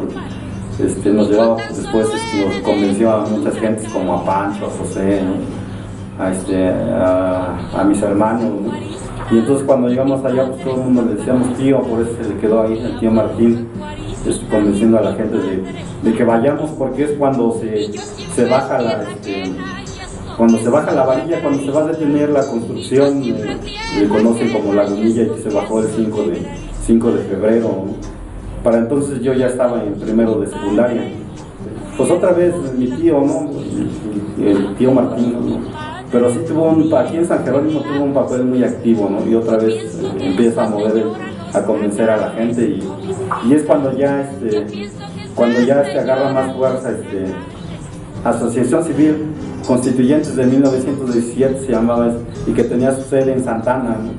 nos llevaba, después nos convenció a muchas gentes como a Pancho, a José, ¿no?, a mis hermanos, ¿no? Y entonces cuando llegamos allá, pues todo el mundo le decíamos tío, por eso se le quedó ahí el tío Martín, convenciendo a la gente de que vayamos, porque es cuando se baja cuando se baja la varilla, cuando se va a detener la construcción, le conocen como Lagunilla, y que se bajó el 5 de febrero, ¿no? Para entonces yo ya estaba en primero de secundaria. Pues otra vez mi tío, ¿no?, el tío Martín, ¿no?, pero sí aquí en San Jerónimo tuvo un papel muy activo, ¿no?, y otra vez empieza a convencer a la gente, y es cuando ya agarra más fuerza Asociación Civil Constituyentes de 1917 se llamaba, y que tenía su sede en Santana, ¿no?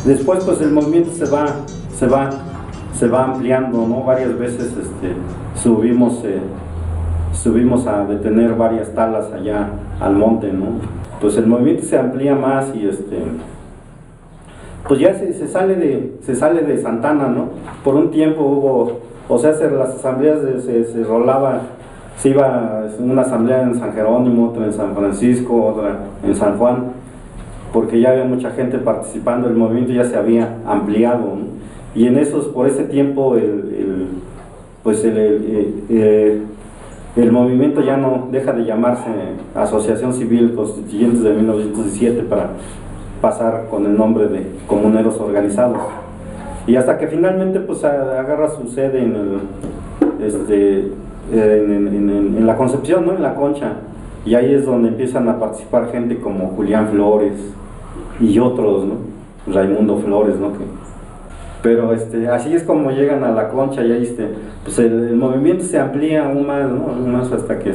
Después pues el movimiento se va ampliando, ¿no? Varias veces subimos a detener varias talas allá al monte, ¿no? Pues el movimiento se amplía más y pues ya se sale de Santana, ¿no? Por un tiempo hubo, las asambleas se rolaba, se iba una asamblea en San Jerónimo, otra en San Francisco, otra en San Juan, porque ya había mucha gente participando, el movimiento ya se había ampliado, ¿no? Y por ese tiempo el movimiento ya no deja de llamarse Asociación Civil Constituyentes de 1917 para pasar con el nombre de Comuneros Organizados. Y hasta que finalmente pues agarra su sede en la Concepción, ¿no?, en la Concha, y ahí es donde empiezan a participar gente como Julián Flores y otros, ¿no?, Raimundo Flores, ¿no?, pero así es como llegan a la Concha, y ahí pues el movimiento se amplía aún más, ¿no?, aún más, hasta que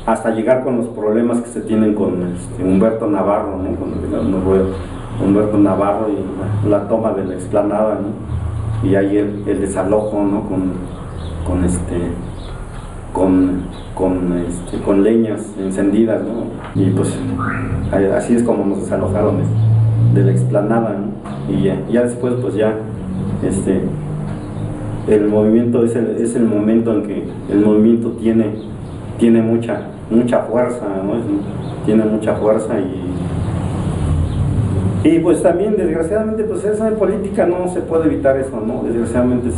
hasta llegar con los problemas que se tienen con Humberto Navarro, ¿no?, con Humberto Navarro y la toma de la explanada, ¿no?, y ahí el desalojo, ¿no?, con leñas encendidas, ¿no? Y pues así es como nos desalojaron de la explanada, ¿no? Y ya después pues ya el movimiento es el momento en que el movimiento tiene mucha fuerza, ¿no? Tiene mucha fuerza, y pues también desgraciadamente pues eso en política no se puede evitar eso, ¿no? Desgraciadamente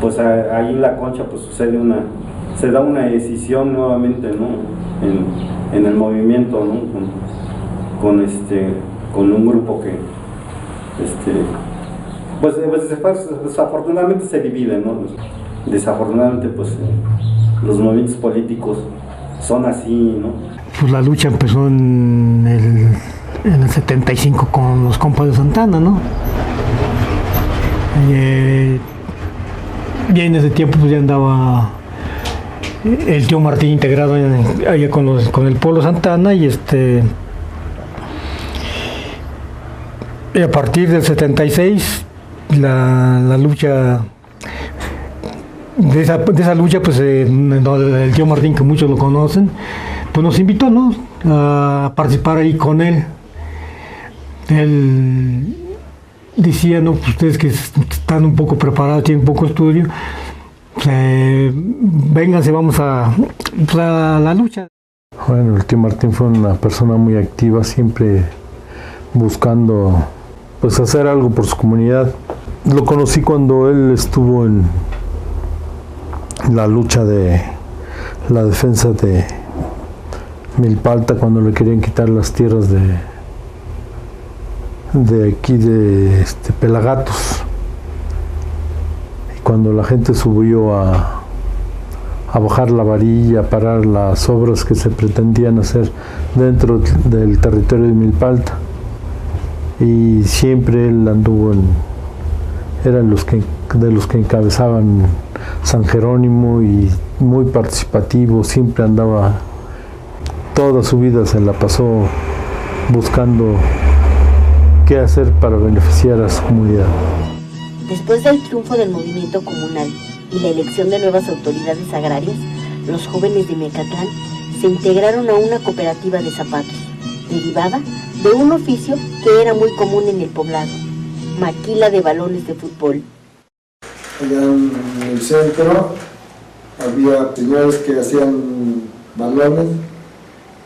pues ahí en la Concha pues se da una decisión nuevamente, ¿no?, en el movimiento, ¿no?, con un grupo que pues desafortunadamente se divide, ¿no? Desafortunadamente pues los movimientos políticos son así, ¿no? Pues la lucha empezó en el 75 con los compas de Santana, ¿no? Y en ese tiempo pues ya andaba el tío Martín integrado allá con el pueblo Santana, y a partir del 76 la lucha de esa lucha, pues el tío Martín, que muchos lo conocen, pues nos invitó, ¿no?, a participar ahí con él. Él decía, no, pues ustedes que están un poco preparados, tienen poco estudio, vénganse, vamos a la lucha. Bueno, el tío Martín fue una persona muy activa, siempre buscando pues hacer algo por su comunidad. Lo conocí cuando él estuvo en la lucha de la defensa de Milpalta, cuando le querían quitar las tierras de aquí de Pelagatos. Y cuando la gente subió a bajar la varilla, a parar las obras que se pretendían hacer dentro del territorio de Milpalta. Y siempre él anduvo era de los que encabezaban San Jerónimo, y muy participativo, siempre andaba, toda su vida se la pasó buscando qué hacer para beneficiar a su comunidad. Después del triunfo del movimiento comunal y la elección de nuevas autoridades agrarias, los jóvenes de Miacatlán se integraron a una cooperativa de zapatos, derivada de un oficio que era muy común en el poblado: maquila de balones de fútbol. Allá en el centro había señores que hacían balones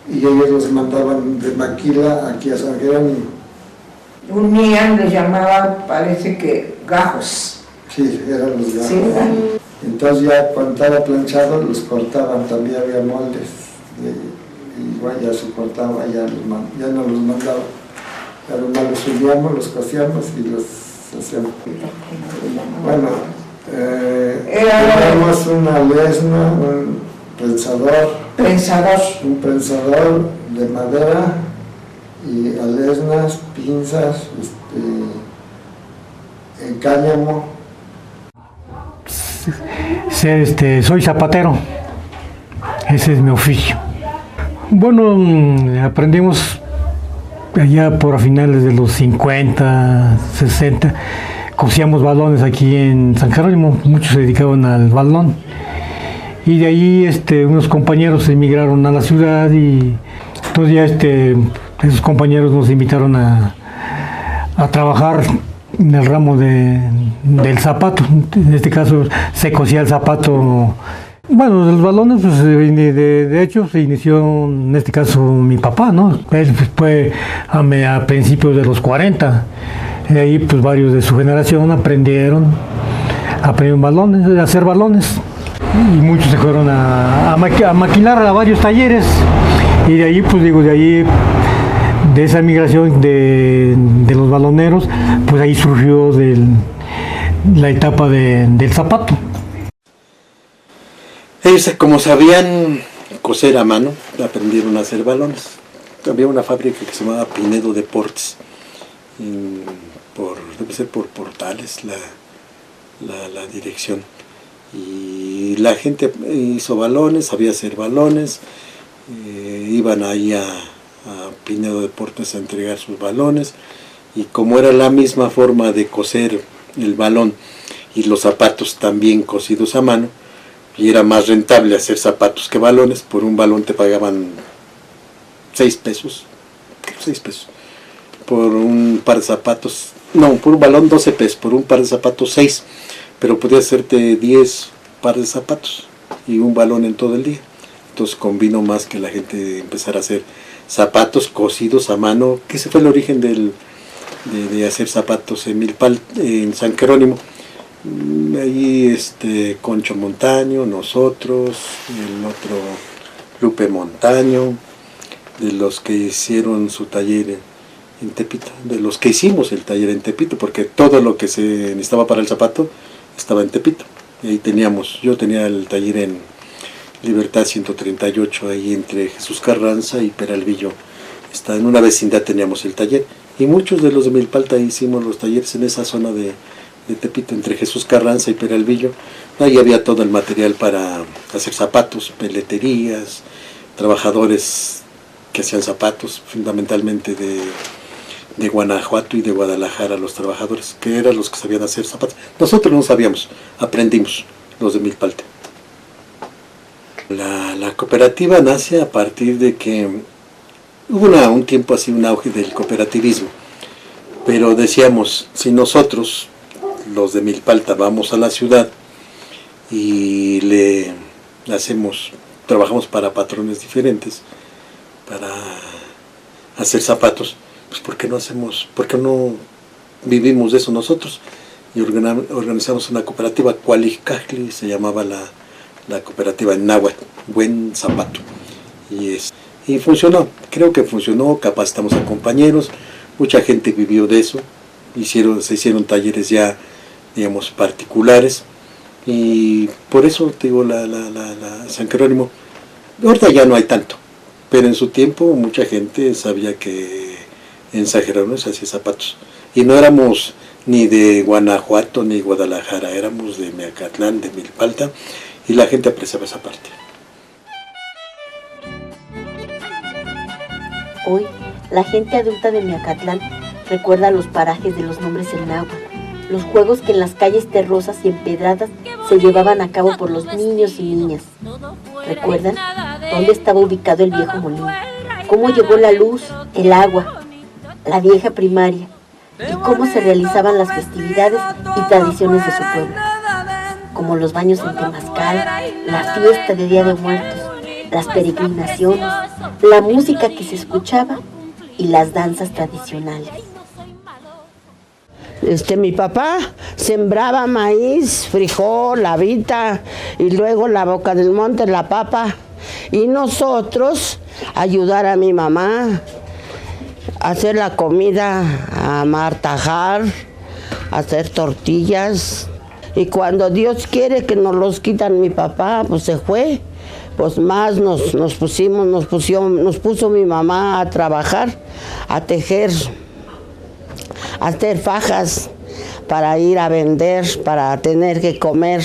y ellos los mandaban de maquila aquí a San Jerónimo. Unían, les llamaban, parece que gajos. Sí, eran los gajos. Sí. Entonces ya cuando estaba planchado los cortaban, también había moldes. Y igual ya se cortaba, ya no los mandaba. Ya nomás los subíamos, los cosíamos y los hacíamos. Bueno, teníamos una lesna, un prensador. Un prensador de madera y alesnas, pinzas, cáñamo. Soy zapatero, ese es mi oficio. Bueno, aprendimos allá por finales de los 50, 60, cosíamos balones aquí en San Jerónimo, muchos se dedicaban al balón. Y de ahí unos compañeros emigraron a la ciudad y entonces ya esos compañeros nos invitaron a trabajar en el ramo del zapato. En este caso se cosía el zapato. Bueno, de los balones, pues, de hecho se inició en este caso mi papá, ¿no? Él fue a principios de los 40. Y ahí pues varios de su generación aprendieron balones, a hacer balones. Y muchos se fueron a maquilar a varios talleres. Y de ahí, pues digo, de esa migración de los baloneros, pues ahí surgió la etapa del zapato. Ellos, como sabían coser a mano, aprendieron a hacer balones. Había una fábrica que se llamaba Pinedo Deportes, debe ser por Portales la dirección. Y la gente hizo balones, sabía hacer balones, iban ahí a Pinedo Deportes a entregar sus balones, y como era la misma forma de coser el balón y los zapatos también cosidos a mano, y era más rentable hacer zapatos que balones, por un balón te pagaban 6 pesos, por un par de zapatos, no, por un balón 12 pesos, por un par de zapatos 6, pero podías hacerte 10 pares de zapatos y un balón en todo el día. Entonces convino más que la gente empezara a hacer zapatos cosidos a mano, que ese fue el origen de hacer zapatos en San Jerónimo. Ahí Concho Montaño, nosotros, el otro Lupe Montaño, de los que hicieron su taller en Tepito, de los que hicimos el taller en Tepito, porque todo lo que se necesitaba para el zapato estaba en Tepito. Y ahí yo tenía el taller en Libertad 138, ahí entre Jesús Carranza y Peralvillo. En una vecindad teníamos el taller, y muchos de los de Milpalta hicimos los talleres en esa zona de Tepito, entre Jesús Carranza y Peralvillo. Ahí había todo el material para hacer zapatos, peleterías, trabajadores que hacían zapatos, fundamentalmente de Guanajuato y de Guadalajara, los trabajadores, que eran los que sabían hacer zapatos. Nosotros no sabíamos, aprendimos, los de Milpalta. La cooperativa nace a partir de que hubo un tiempo así, un auge del cooperativismo, pero decíamos, si nosotros, los de Milpalta, vamos a la ciudad y trabajamos para patrones diferentes, para hacer zapatos, pues ¿por qué no vivimos de eso nosotros? Y organizamos una cooperativa, Cualicajli, se llamaba la cooperativa en náhuatl, Buen Zapato. Y Y funcionó, creo que funcionó, capacitamos a compañeros, mucha gente vivió de eso, se hicieron talleres ya, digamos, particulares, y por eso te digo, la San Jerónimo, ahorita ya no hay tanto, pero en su tiempo mucha gente sabía que en San Jerónimo se hacía zapatos, y no éramos ni de Guanajuato ni Guadalajara, éramos de Miacatlán, de Milpalta, y la gente apreciaba esa parte. Hoy, la gente adulta de Miacatlán recuerda los parajes de los nombres en náhuatl, los juegos que en las calles terrosas y empedradas se llevaban a cabo por los niños y niñas. Recuerdan dónde estaba ubicado el viejo molino, cómo llegó la luz, el agua, la vieja primaria, y cómo se realizaban las festividades y tradiciones de su pueblo, como los baños en temazcal, la fiesta de Día de Muertos, las peregrinaciones, la música que se escuchaba y las danzas tradicionales. Mi papá sembraba maíz, frijol, habita y luego la boca del monte, la papa. Y nosotros ayudar a mi mamá a hacer la comida, a martajar, a hacer tortillas. Y cuando Dios quiere que nos los quitan mi papá, pues se fue. Pues más nos puso mi mamá a trabajar, a tejer, a hacer fajas para ir a vender, para tener que comer.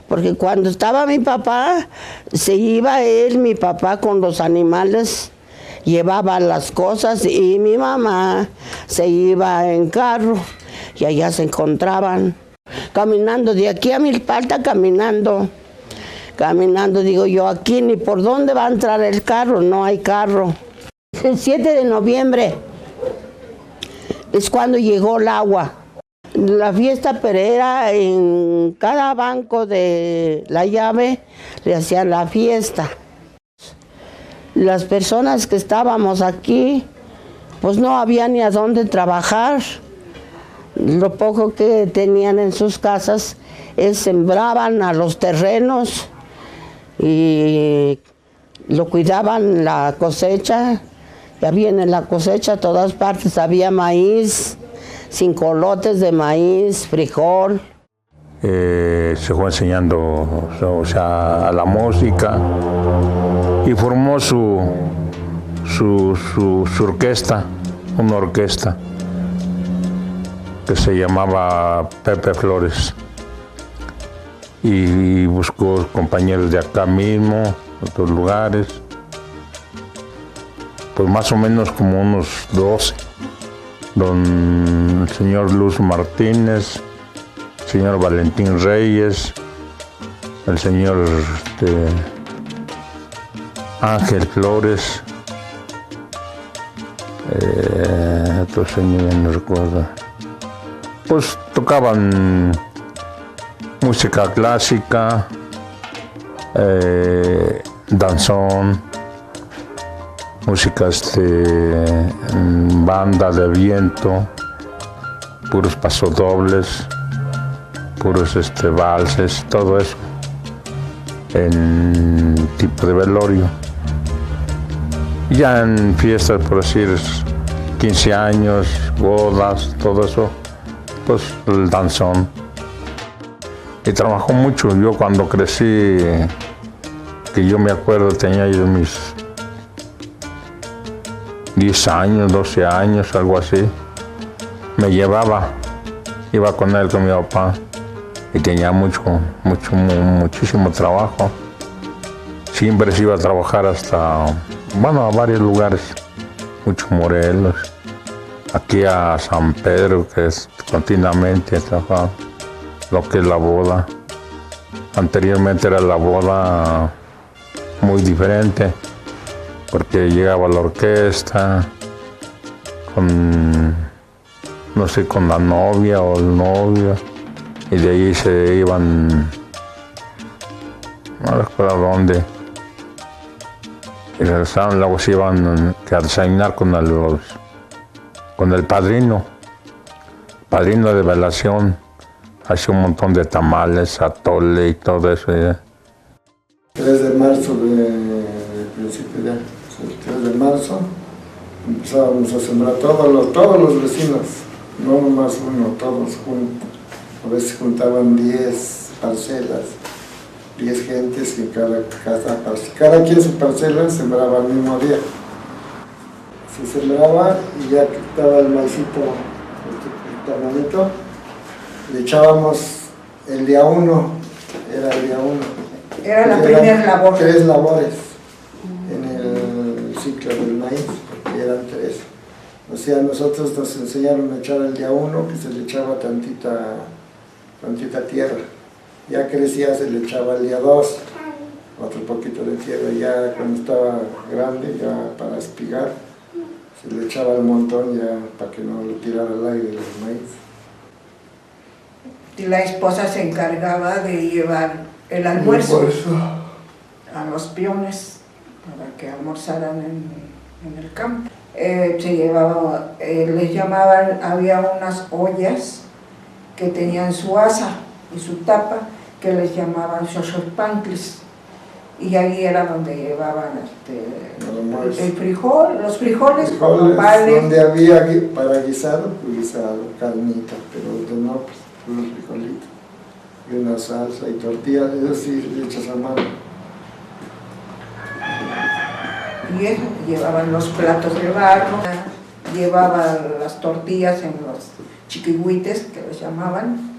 Porque cuando estaba mi papá, se iba mi papá con los animales, llevaba las cosas y mi mamá se iba en carro y allá se encontraban, caminando de aquí a Milpalta, caminando, digo yo, aquí ni por dónde va a entrar el carro, no hay carro. El 7 de noviembre es cuando llegó el agua. La fiesta perera, en cada banco de la llave le hacían la fiesta. Las personas que estábamos aquí, pues no había ni a dónde trabajar. Lo poco que tenían en sus casas, sembraban a los terrenos y lo cuidaban la cosecha. Ya viene la cosecha, a todas partes había maíz, 5 lotes de maíz, frijol. Se fue enseñando a la música y formó su orquesta, una orquesta que se llamaba Pepe Flores, y buscó compañeros de acá mismo, de otros lugares, pues más o menos como unos 12, el señor Luz Martínez, el señor Valentín Reyes, el señor Ángel Flores, otro señor no recuerdo. Pues tocaban música clásica, danzón, música banda de viento, puros pasodobles, puros valses, todo eso en tipo de velorio. Ya en fiestas, por decir, 15 años, bodas, todo eso, pues el danzón. Y trabajó mucho. Yo cuando crecí, que yo me acuerdo, tenía yo mis 10 años, 12 años, algo así. Me llevaba, iba con él, con mi papá, y tenía muchísimo trabajo. Siempre se iba a trabajar hasta, a varios lugares, mucho Morelos, aquí a San Pedro, que es continuamente trabajaba. Lo que es la boda. Anteriormente era la boda muy diferente, porque llegaba la orquesta con la novia o el novio, y de ahí se iban, no recuerdo dónde, y regresaban, luego se iban a desayunar con el padrino de velación. Hacía un montón de tamales, atole y todo eso. 3 de marzo de principio de año, el 3 de marzo, empezábamos a sembrar todos los vecinos, no nomás uno, todos juntos. A veces juntaban 10 parcelas, 10 gentes que cada quien su parcela sembraba el mismo día. Se sembraba y ya quitaba el maicito, el tamanito, le echábamos el día 1, era el día 1. Era la primera labor. 3 labores en el ciclo del maíz, porque eran 3. O sea, nosotros nos enseñaron a echar el día 1, que se le echaba tantita tierra. Ya crecía, se le echaba el día 2, otro poquito de tierra. Ya cuando estaba grande, ya para espigar, se le echaba el montón ya para que no lo tirara al aire el maíz. Y la esposa se encargaba de llevar el almuerzo a los peones para que almorzaran en el campo. Se llevaba, les llamaban, había unas ollas que tenían su asa y su tapa, que les llamaban xoxorpantlis, y ahí era donde llevaban el frijol, los frijoles nopales. Donde había para guisado, pues guisado, carnita, pero de no, pues unos frijolitos, y una salsa y tortillas, eso sí, hechas a mano. Y eso, llevaban los platos de barro, llevaban las tortillas en los chiquihuites, que los llamaban,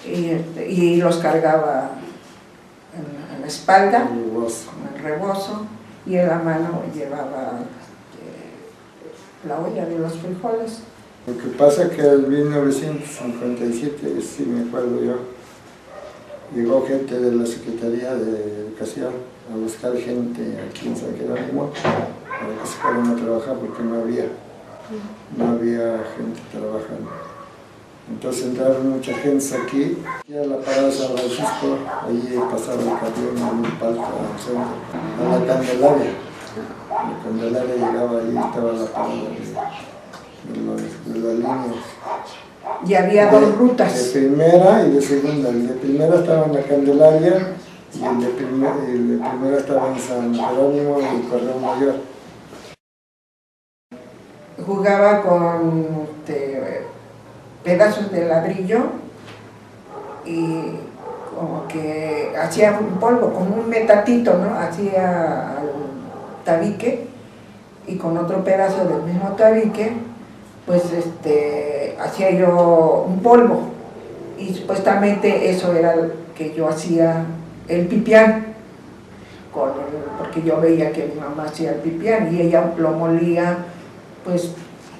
y los cargaba en la espalda, con el rebozo, y en la mano llevaba la olla de los frijoles. Lo que pasa es que en 1957, sí me acuerdo yo, llegó gente de la Secretaría de Educación a buscar gente aquí en San Jerónimo para que se fueran a trabajar porque no había gente trabajando. Entonces entraron mucha gente aquí, y a la parada de San Francisco, allí pasaba el camión en un palco al centro, a la Candelaria. La Candelaria llegaba allí, estaba la parada de las líneas. Y había dos rutas. De primera y de segunda. El de primera estaba en la Candelaria y el de primera estaba en San Jerónimo y el Correo Mayor. Jugaba con pedazos de ladrillo y como que hacía un polvo, como un metatito, ¿no? Hacía al tabique y con otro pedazo del mismo tabique, pues hacía yo un polvo y supuestamente eso era el que yo hacía el pipián, porque yo veía que mi mamá hacía el pipián y ella lo molía, pues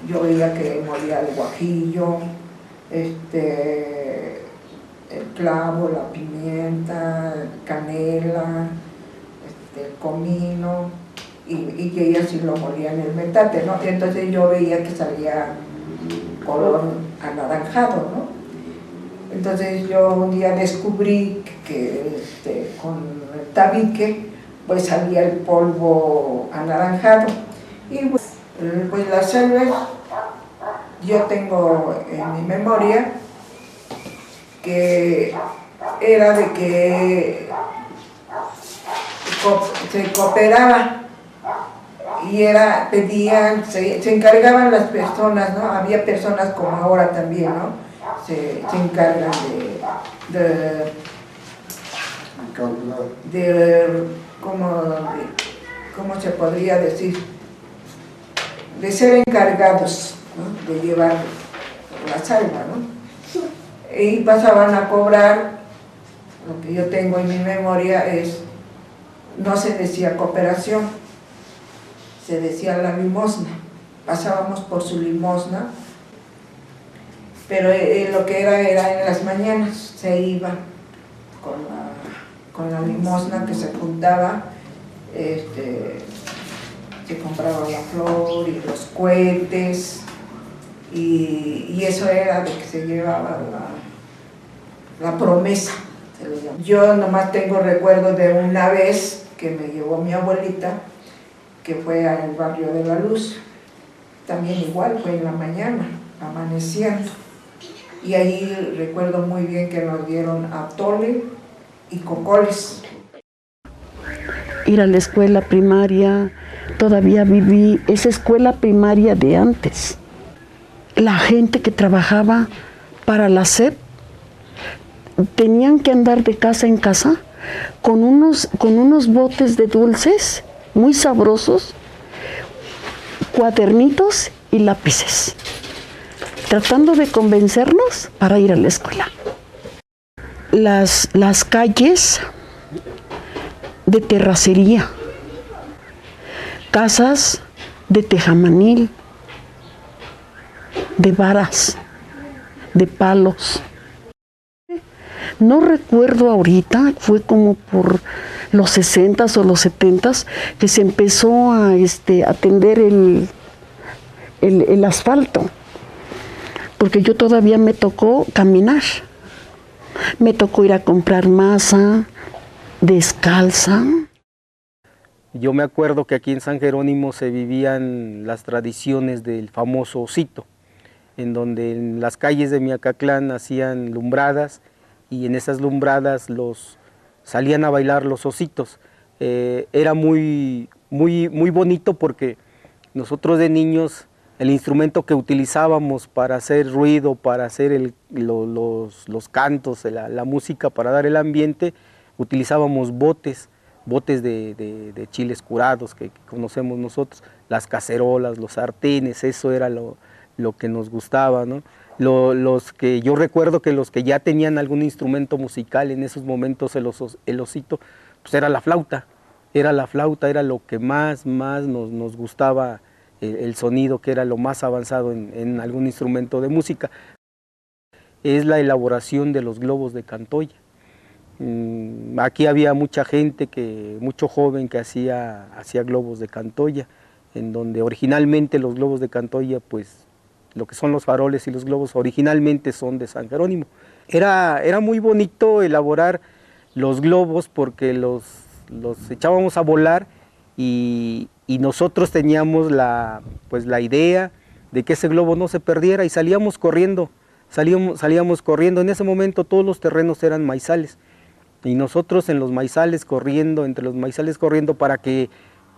yo veía que molía el guajillo, el clavo, la pimienta, canela, el comino, y que ella sí lo molía en el metate, ¿no? Y entonces yo veía que salía color anaranjado, ¿no? Entonces yo un día descubrí que con el tabique pues salía el polvo anaranjado. Y pues la selva, yo tengo en mi memoria que era de que se cooperaba y pedían, se encargaban las personas, ¿no? Había personas como ahora también, ¿no? Se encargan ¿cómo se podría decir? De ser encargados, ¿no? De llevar la salva, ¿no? Y pasaban a cobrar, lo que yo tengo en mi memoria no se decía cooperación, se decía la limosna. Pasábamos por su limosna, pero lo que era en las mañanas, se iba con la limosna que se juntaba, se compraba la flor y los cohetes, y eso era de que se llevaba la promesa, se le llama. Yo nomás tengo recuerdo de una vez que me llevó mi abuelita, que fue al barrio de la Luz, también igual, fue en la mañana, amaneciendo, y ahí recuerdo muy bien que nos dieron atole y cocoles. ir a la escuela primaria, todavía viví esa escuela primaria de antes. La gente que trabajaba para la SEP tenían que andar de casa en casa con unos botes de dulces muy sabrosos, cuadernitos y lápices, tratando de convencernos para ir a la escuela. Las calles de terracería, casas de tejamanil, de varas, de palos. No recuerdo ahorita, fue como por los 60s o los 70s que se empezó a tender el asfalto, porque yo todavía me tocó caminar, me tocó ir a comprar masa descalza. Yo me acuerdo que aquí en San Jerónimo se vivían las tradiciones del famoso osito, en donde en las calles de Miacatlán hacían lumbradas y en esas lumbradas salían a bailar los ositos. Era muy bonito porque nosotros de niños el instrumento que utilizábamos para hacer ruido, para hacer los cantos, la música, para dar el ambiente, utilizábamos botes de chiles curados que conocemos nosotros, las cacerolas, los sartenes, eso era lo que nos gustaba, ¿no? Los que yo recuerdo que los que ya tenían algún instrumento musical en esos momentos, el osito, pues era la flauta, era lo que más nos gustaba, el sonido, que era lo más avanzado en algún instrumento de música. Es la elaboración de los globos de Cantoya. Aquí había mucha gente, mucho joven que hacía globos de Cantoya, en donde originalmente los globos de Cantoya, pues lo que son los faroles y los globos originalmente son de San Jerónimo. Era muy bonito elaborar los globos porque los echábamos a volar y nosotros teníamos la idea de que ese globo no se perdiera y salíamos corriendo. En ese momento todos los terrenos eran maizales y nosotros entre los maizales corriendo para que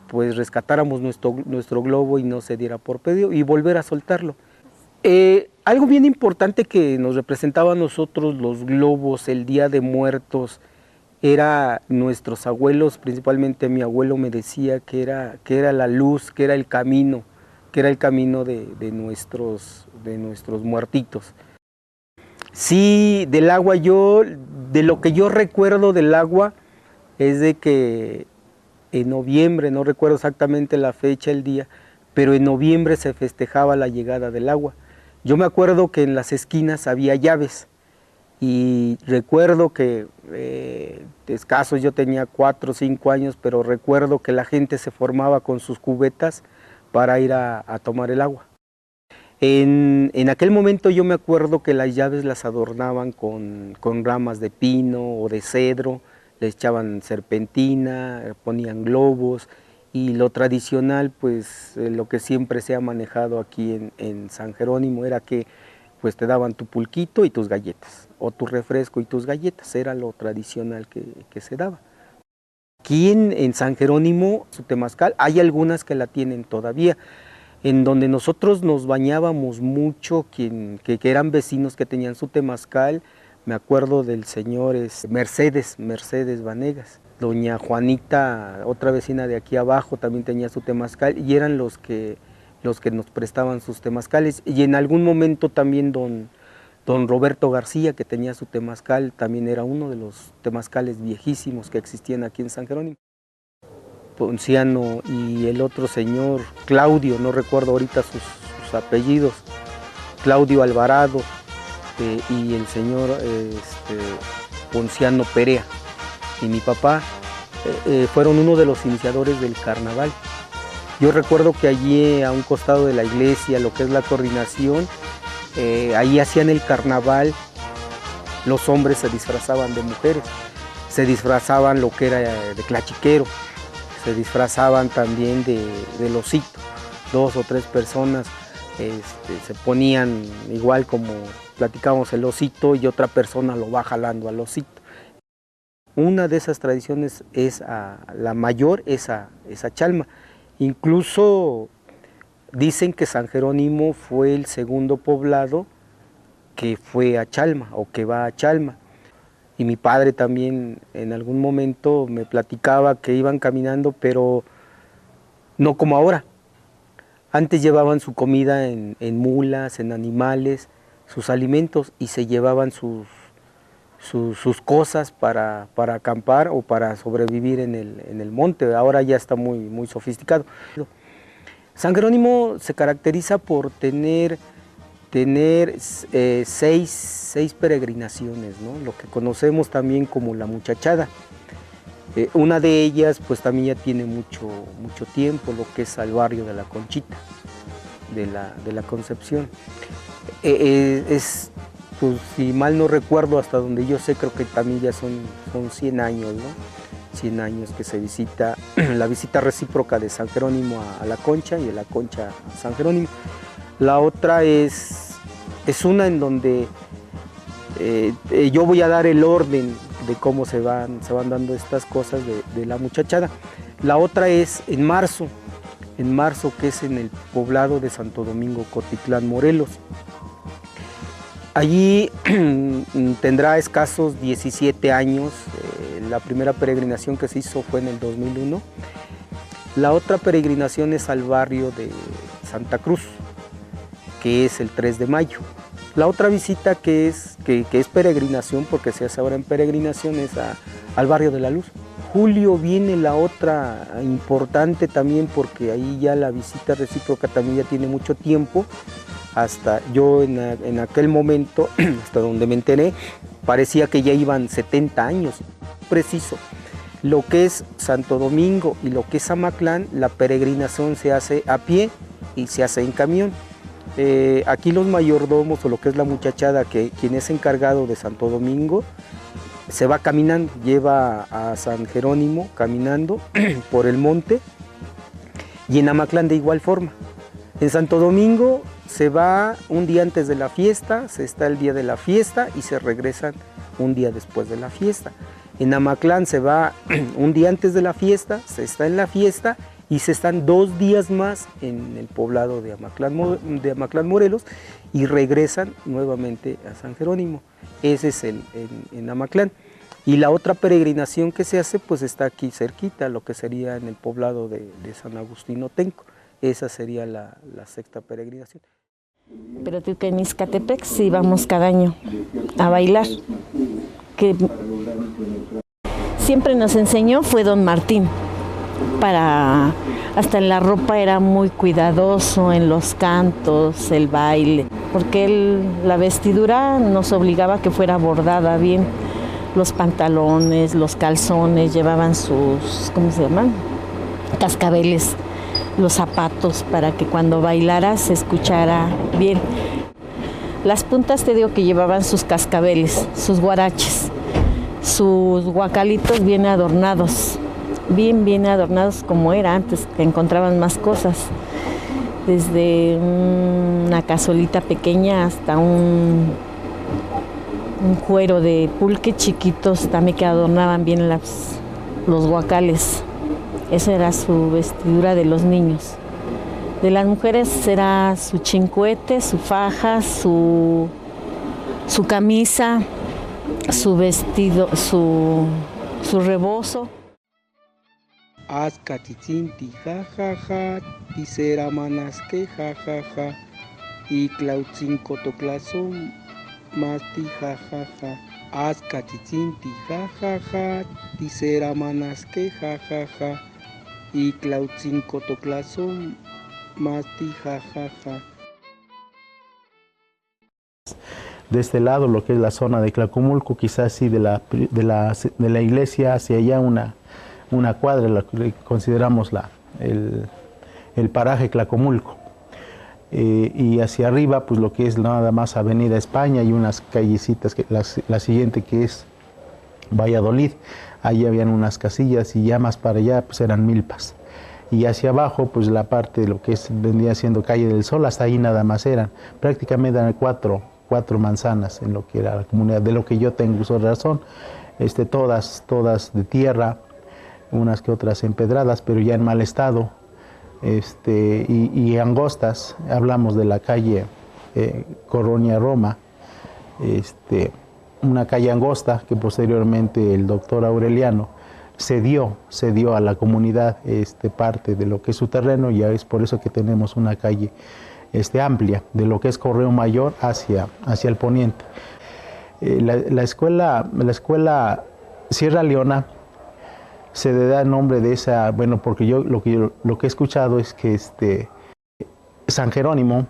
pues rescatáramos nuestro globo y no se diera por perdido y volver a soltarlo. Algo bien importante que nos representaba a nosotros los globos el Día de Muertos era nuestros abuelos, principalmente mi abuelo me decía que era la luz, que era el camino de nuestros muertitos. Sí, del agua de lo que yo recuerdo del agua es de que en noviembre, no recuerdo exactamente la fecha, el día, pero en noviembre se festejaba la llegada del agua. Yo me acuerdo que en las esquinas había llaves y recuerdo que escasos, yo tenía 4 o 5 años, pero recuerdo que la gente se formaba con sus cubetas para ir a tomar el agua. En aquel momento yo me acuerdo que las llaves las adornaban con ramas de pino o de cedro, le echaban serpentina, ponían globos. Y lo tradicional, pues lo que siempre se ha manejado aquí en San Jerónimo era que pues te daban tu pulquito y tus galletas, o tu refresco y tus galletas, era lo tradicional que se daba. Aquí en San Jerónimo, su temazcal, hay algunas que la tienen todavía, en donde nosotros nos bañábamos mucho, que eran vecinos que tenían su temazcal. Me acuerdo del señor Mercedes Vanegas. Doña Juanita, otra vecina de aquí abajo, también tenía su temazcal y eran los que nos prestaban sus temazcales. Y en algún momento también don Roberto García, que tenía su temazcal, también era uno de los temazcales viejísimos que existían aquí en San Jerónimo. Ponciano y el otro señor, Claudio, no recuerdo ahorita sus apellidos, Claudio Alvarado y el señor Ponciano Perea. Y mi papá fueron uno de los iniciadores del carnaval. Yo recuerdo que allí a un costado de la iglesia, lo que es la coordinación, ahí hacían el carnaval, los hombres se disfrazaban de mujeres, se disfrazaban lo que era de clachiquero, se disfrazaban también del osito, 2 o 3 personas se ponían igual como platicábamos el osito y otra persona lo va jalando al osito. Una de esas tradiciones es la mayor, es a Chalma. Incluso dicen que San Jerónimo fue el segundo poblado que fue a Chalma o que va a Chalma. Y mi padre también en algún momento me platicaba que iban caminando, pero no como ahora. Antes llevaban su comida en mulas, en animales, sus alimentos, y se llevaban sus cosas para acampar o para sobrevivir en el monte. Ahora ya está muy sofisticado. San Jerónimo se caracteriza por tener 6 peregrinaciones, ¿no? Lo que conocemos también como la muchachada. Una de ellas pues también ya tiene mucho tiempo, lo que es al barrio de la Conchita, de la Concepción. Pues, si mal no recuerdo, hasta donde yo sé, creo que también ya son 100 años, ¿no? 100 años que se visita, la visita recíproca de San Jerónimo a la Concha y de la Concha a San Jerónimo. La otra es una en donde yo voy a dar el orden de cómo se van dando estas cosas de la muchachada. La otra es en marzo, que es en el poblado de Santo Domingo, Cotitlán, Morelos. Allí tendrá escasos 17 años, la primera peregrinación que se hizo fue en el 2001. La otra peregrinación es al barrio de Santa Cruz, que es el 3 de mayo. La otra visita que es peregrinación, porque se hace ahora en peregrinación, es al barrio de la Luz. Julio viene la otra importante también, porque ahí ya la visita recíproca también ya tiene mucho tiempo. Hasta yo en aquel momento, hasta donde me enteré, parecía que ya iban 70 años. Preciso, lo que es Santo Domingo y lo que es Amatlán, la peregrinación se hace a pie y se hace en camión. Aquí los mayordomos, o lo que es la muchachada, quien es encargado de Santo Domingo, se va caminando, lleva a San Jerónimo caminando por el monte, y en Amatlán de igual forma. En Santo Domingo se va un día antes de la fiesta, se está el día de la fiesta y se regresan un día después de la fiesta. En Amatlán se va un día antes de la fiesta, se está en la fiesta y se están 2 días más en el poblado de Amatlán, Morelos, y regresan nuevamente a San Jerónimo. Ese es en Amatlán. Y la otra peregrinación que se hace pues está aquí cerquita, lo que sería en el poblado de San Agustín Otenco. Esa sería la 6ª peregrinación. Pero tú que en Izcatepec sí vamos cada año a bailar. Que siempre nos enseñó fue don Martín. Hasta en la ropa era muy cuidadoso, en los cantos, el baile, porque la vestidura nos obligaba a que fuera bordada bien. Los pantalones, los calzones, llevaban sus, ¿cómo se llaman? Cascabeles, los zapatos, para que cuando bailara se escuchara bien. Las puntas te digo que llevaban sus cascabeles, sus guaraches, sus guacalitos bien adornados, bien adornados como era antes, que encontraban más cosas, desde una cazuelita pequeña hasta un cuero de pulque chiquitos también que adornaban bien los guacales. Esa era su vestidura de los niños. De las mujeres era su chincuete, su faja, su camisa, su vestido, su rebozo. Azcatitzinti, jajaja, tisera manasque, jajaja, y clautzincotoclazón, masti, jajaja. Azcatitzinti, jajaja, tisera manasque, jajaja, y clautzincotoclazón, masti, jajaja. De este lado, lo que es la zona de Tlacomulco, quizás sí de la iglesia hacia allá una cuadra, la que consideramos el paraje Tlacomulco. Y hacia arriba, pues lo que es nada más Avenida España y unas callecitas, la siguiente que es Valladolid. Ahí habían unas casillas y ya más para allá pues eran milpas. Y hacia abajo, pues la parte de lo que vendría siendo Calle del Sol, hasta ahí nada más eran. Prácticamente eran 4 manzanas en lo que era la comunidad, de lo que yo tengo uso de razón, todas de tierra, unas que otras empedradas, pero ya en mal estado, y angostas. Hablamos de la calle Colonia Roma, una calle angosta que posteriormente el doctor Aureliano cedió a la comunidad parte de lo que es su terreno, y es por eso que tenemos una calle amplia de lo que es Correo Mayor hacia el poniente. La escuela Sierra Leona se le da el nombre de esa, bueno, porque yo lo que he escuchado es que San Jerónimo,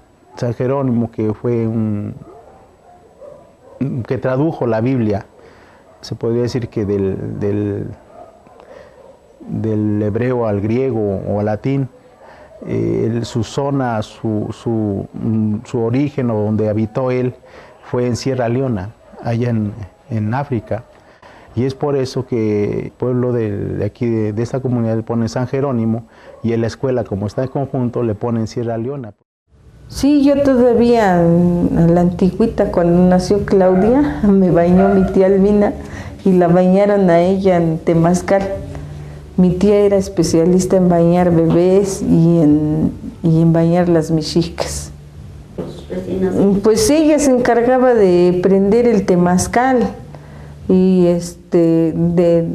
que fue que tradujo la Biblia, se podría decir que del hebreo al griego o al latín, su zona, su origen, o donde habitó él, fue en Sierra Leona, allá en África. Y es por eso que el pueblo de aquí, de esta comunidad, le pone San Jerónimo, y en la escuela, como está en conjunto, le ponen Sierra Leona. Sí, yo todavía, en la antigüita, cuando nació Claudia, me bañó mi tía Albina, y la bañaron a ella en temazcal. Mi tía era especialista en bañar bebés y en bañar las mexicas. Pues ella se encargaba de prender el temazcal y de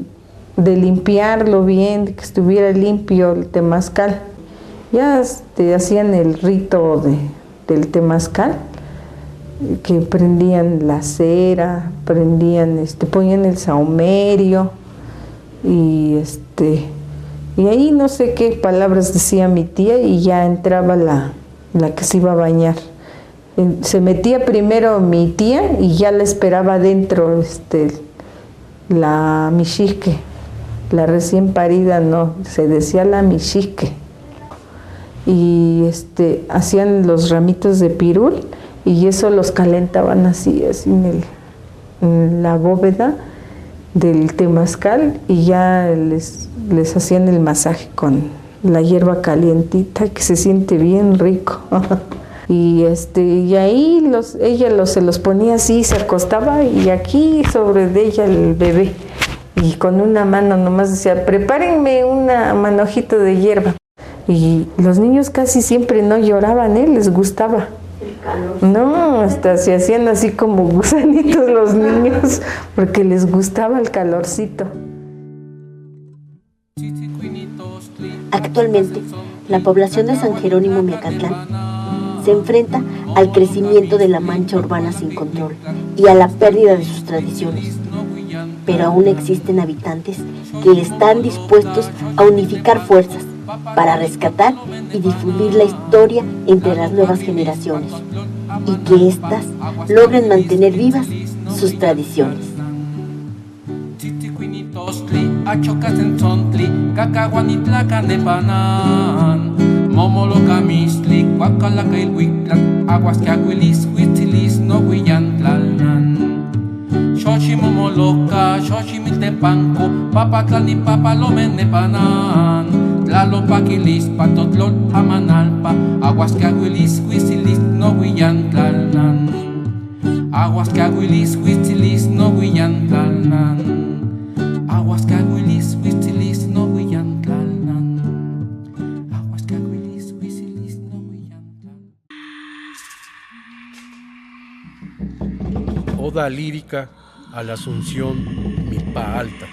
limpiarlo bien, de que estuviera limpio el temazcal. Ya hacían el rito del temazcal, que prendían la cera, ponían el saumerio, y ahí no sé qué palabras decía mi tía, y ya entraba la que se iba a bañar. Se metía primero mi tía y ya la esperaba adentro la mixique, la recién parida, no, se decía la mixique. Y hacían los ramitos de pirul, y eso los calentaban así en la bóveda del temazcal, y ya les hacían el masaje con la hierba calientita, que se siente bien rico. Y ahí ella se los ponía así, se acostaba, y aquí sobre de ella el bebé, y con una mano nomás decía: prepárenme una manojito de hierba. Y los niños casi siempre no lloraban, les gustaba. No, hasta se hacían así como gusanitos los niños, porque les gustaba el calorcito. Actualmente, la población de San Jerónimo Miacatlán se enfrenta al crecimiento de la mancha urbana sin control y a la pérdida de sus tradiciones. Pero aún existen habitantes que están dispuestos a unificar fuerzas para rescatar y difundir la historia entre las nuevas generaciones, y que éstas logren mantener vivas sus tradiciones. Xochi momoloca, xochi miltepanco, papatlani papalomenepanan, tlalopaquilis, patotlol, amanalpa, aguas que aguilis, huisilis, no huillantlalnan. Aguas que aguilis, huisilis, no huillantlalnan. Aguas que aguilis, huisilis, no huillantlalnan. Aguas que aguilis, huisilis, no huillantlalnan. Oda lírica a la Asunción Milpa Alta.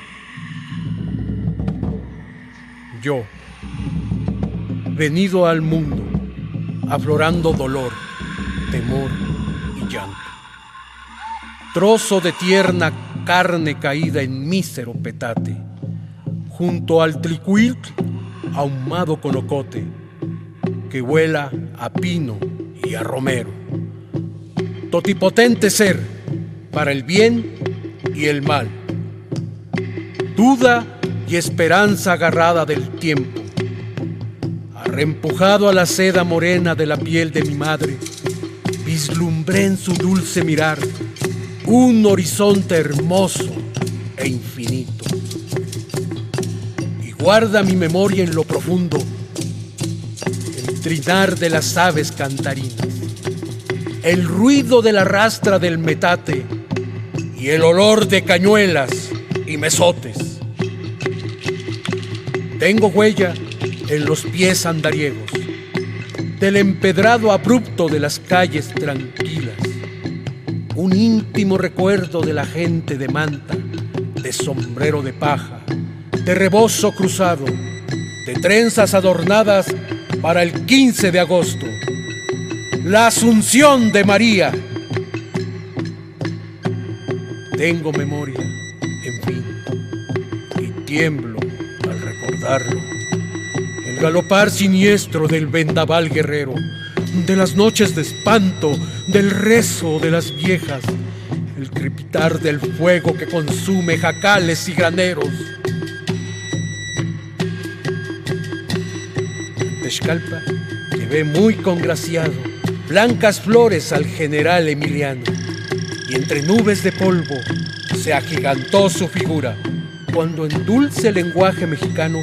Yo, venido al mundo, aflorando dolor, temor y llanto. Trozo de tierna carne caída en mísero petate, junto al tlicuiltl ahumado con ocote, que huela a pino y a romero. Totipotente ser, para el bien y el mal, duda y esperanza agarrada del tiempo, arrempujado a la seda morena de la piel de mi madre, vislumbré en su dulce mirar un horizonte hermoso e infinito, y guarda mi memoria en lo profundo el trinar de las aves cantarinas, el ruido de la rastra del metate y el olor de cañuelas y mesotes. Tengo huella en los pies andariegos del empedrado abrupto de las calles tranquilas, un íntimo recuerdo de la gente de manta, de sombrero de paja, de rebozo cruzado, de trenzas adornadas para el 15 de agosto, la Asunción de María. Tengo memoria, en fin, y tiemblo al recordarlo. El galopar siniestro del vendaval guerrero, de las noches de espanto, del rezo de las viejas, el crepitar del fuego que consume jacales y graneros. En Texcalpa llevé muy congraciado blancas flores al general Emiliano, y entre nubes de polvo se agigantó su figura cuando en dulce lenguaje mexicano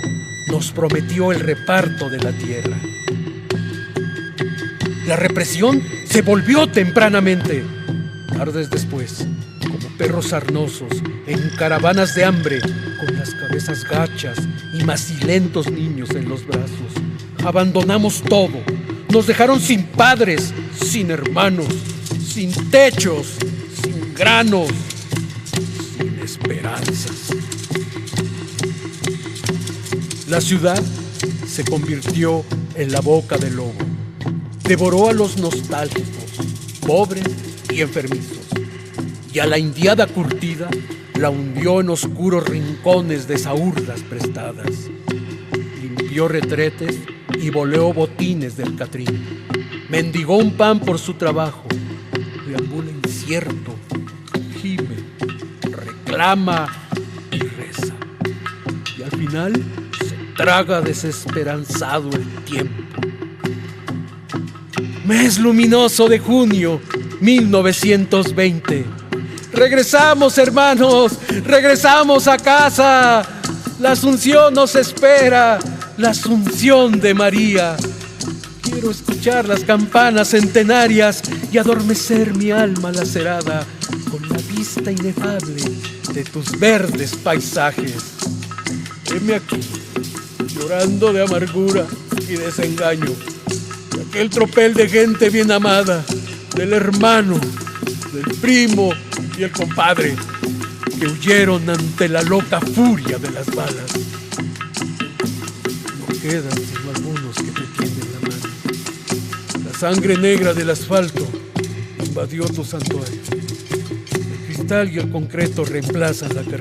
nos prometió el reparto de la tierra. La represión se volvió tempranamente. Tardes después, como perros sarnosos, en caravanas de hambre, con las cabezas gachas y macilentos niños en los brazos, abandonamos todo. Nos dejaron sin padres, sin hermanos, sin techos, sin granos, sin esperanzas. La ciudad se convirtió en la boca del lobo. Devoró a los nostálgicos, pobres y enfermizos, y a la indiada curtida la hundió en oscuros rincones de saúrdas prestadas. Limpió retretes y boleó botines del Catrín. Mendigó un pan por su trabajo, deambula incierto, gime, reclama y reza. Y al final se traga desesperanzado el tiempo. Mes luminoso de junio, 1920. Regresamos, hermanos, regresamos a casa. La Asunción nos espera, la Asunción de María. Quiero escuchar las campanas centenarias y adormecer mi alma lacerada con la vista inefable de tus verdes paisajes. Heme aquí, llorando de amargura y desengaño, de aquel tropel de gente bien amada, del hermano, del primo y el compadre, que huyeron ante la loca furia de las balas. No quedan sino algunos que te tienden la mano. La sangre negra del asfalto invadió tu santuario. El cristal y el concreto reemplazan la carretera.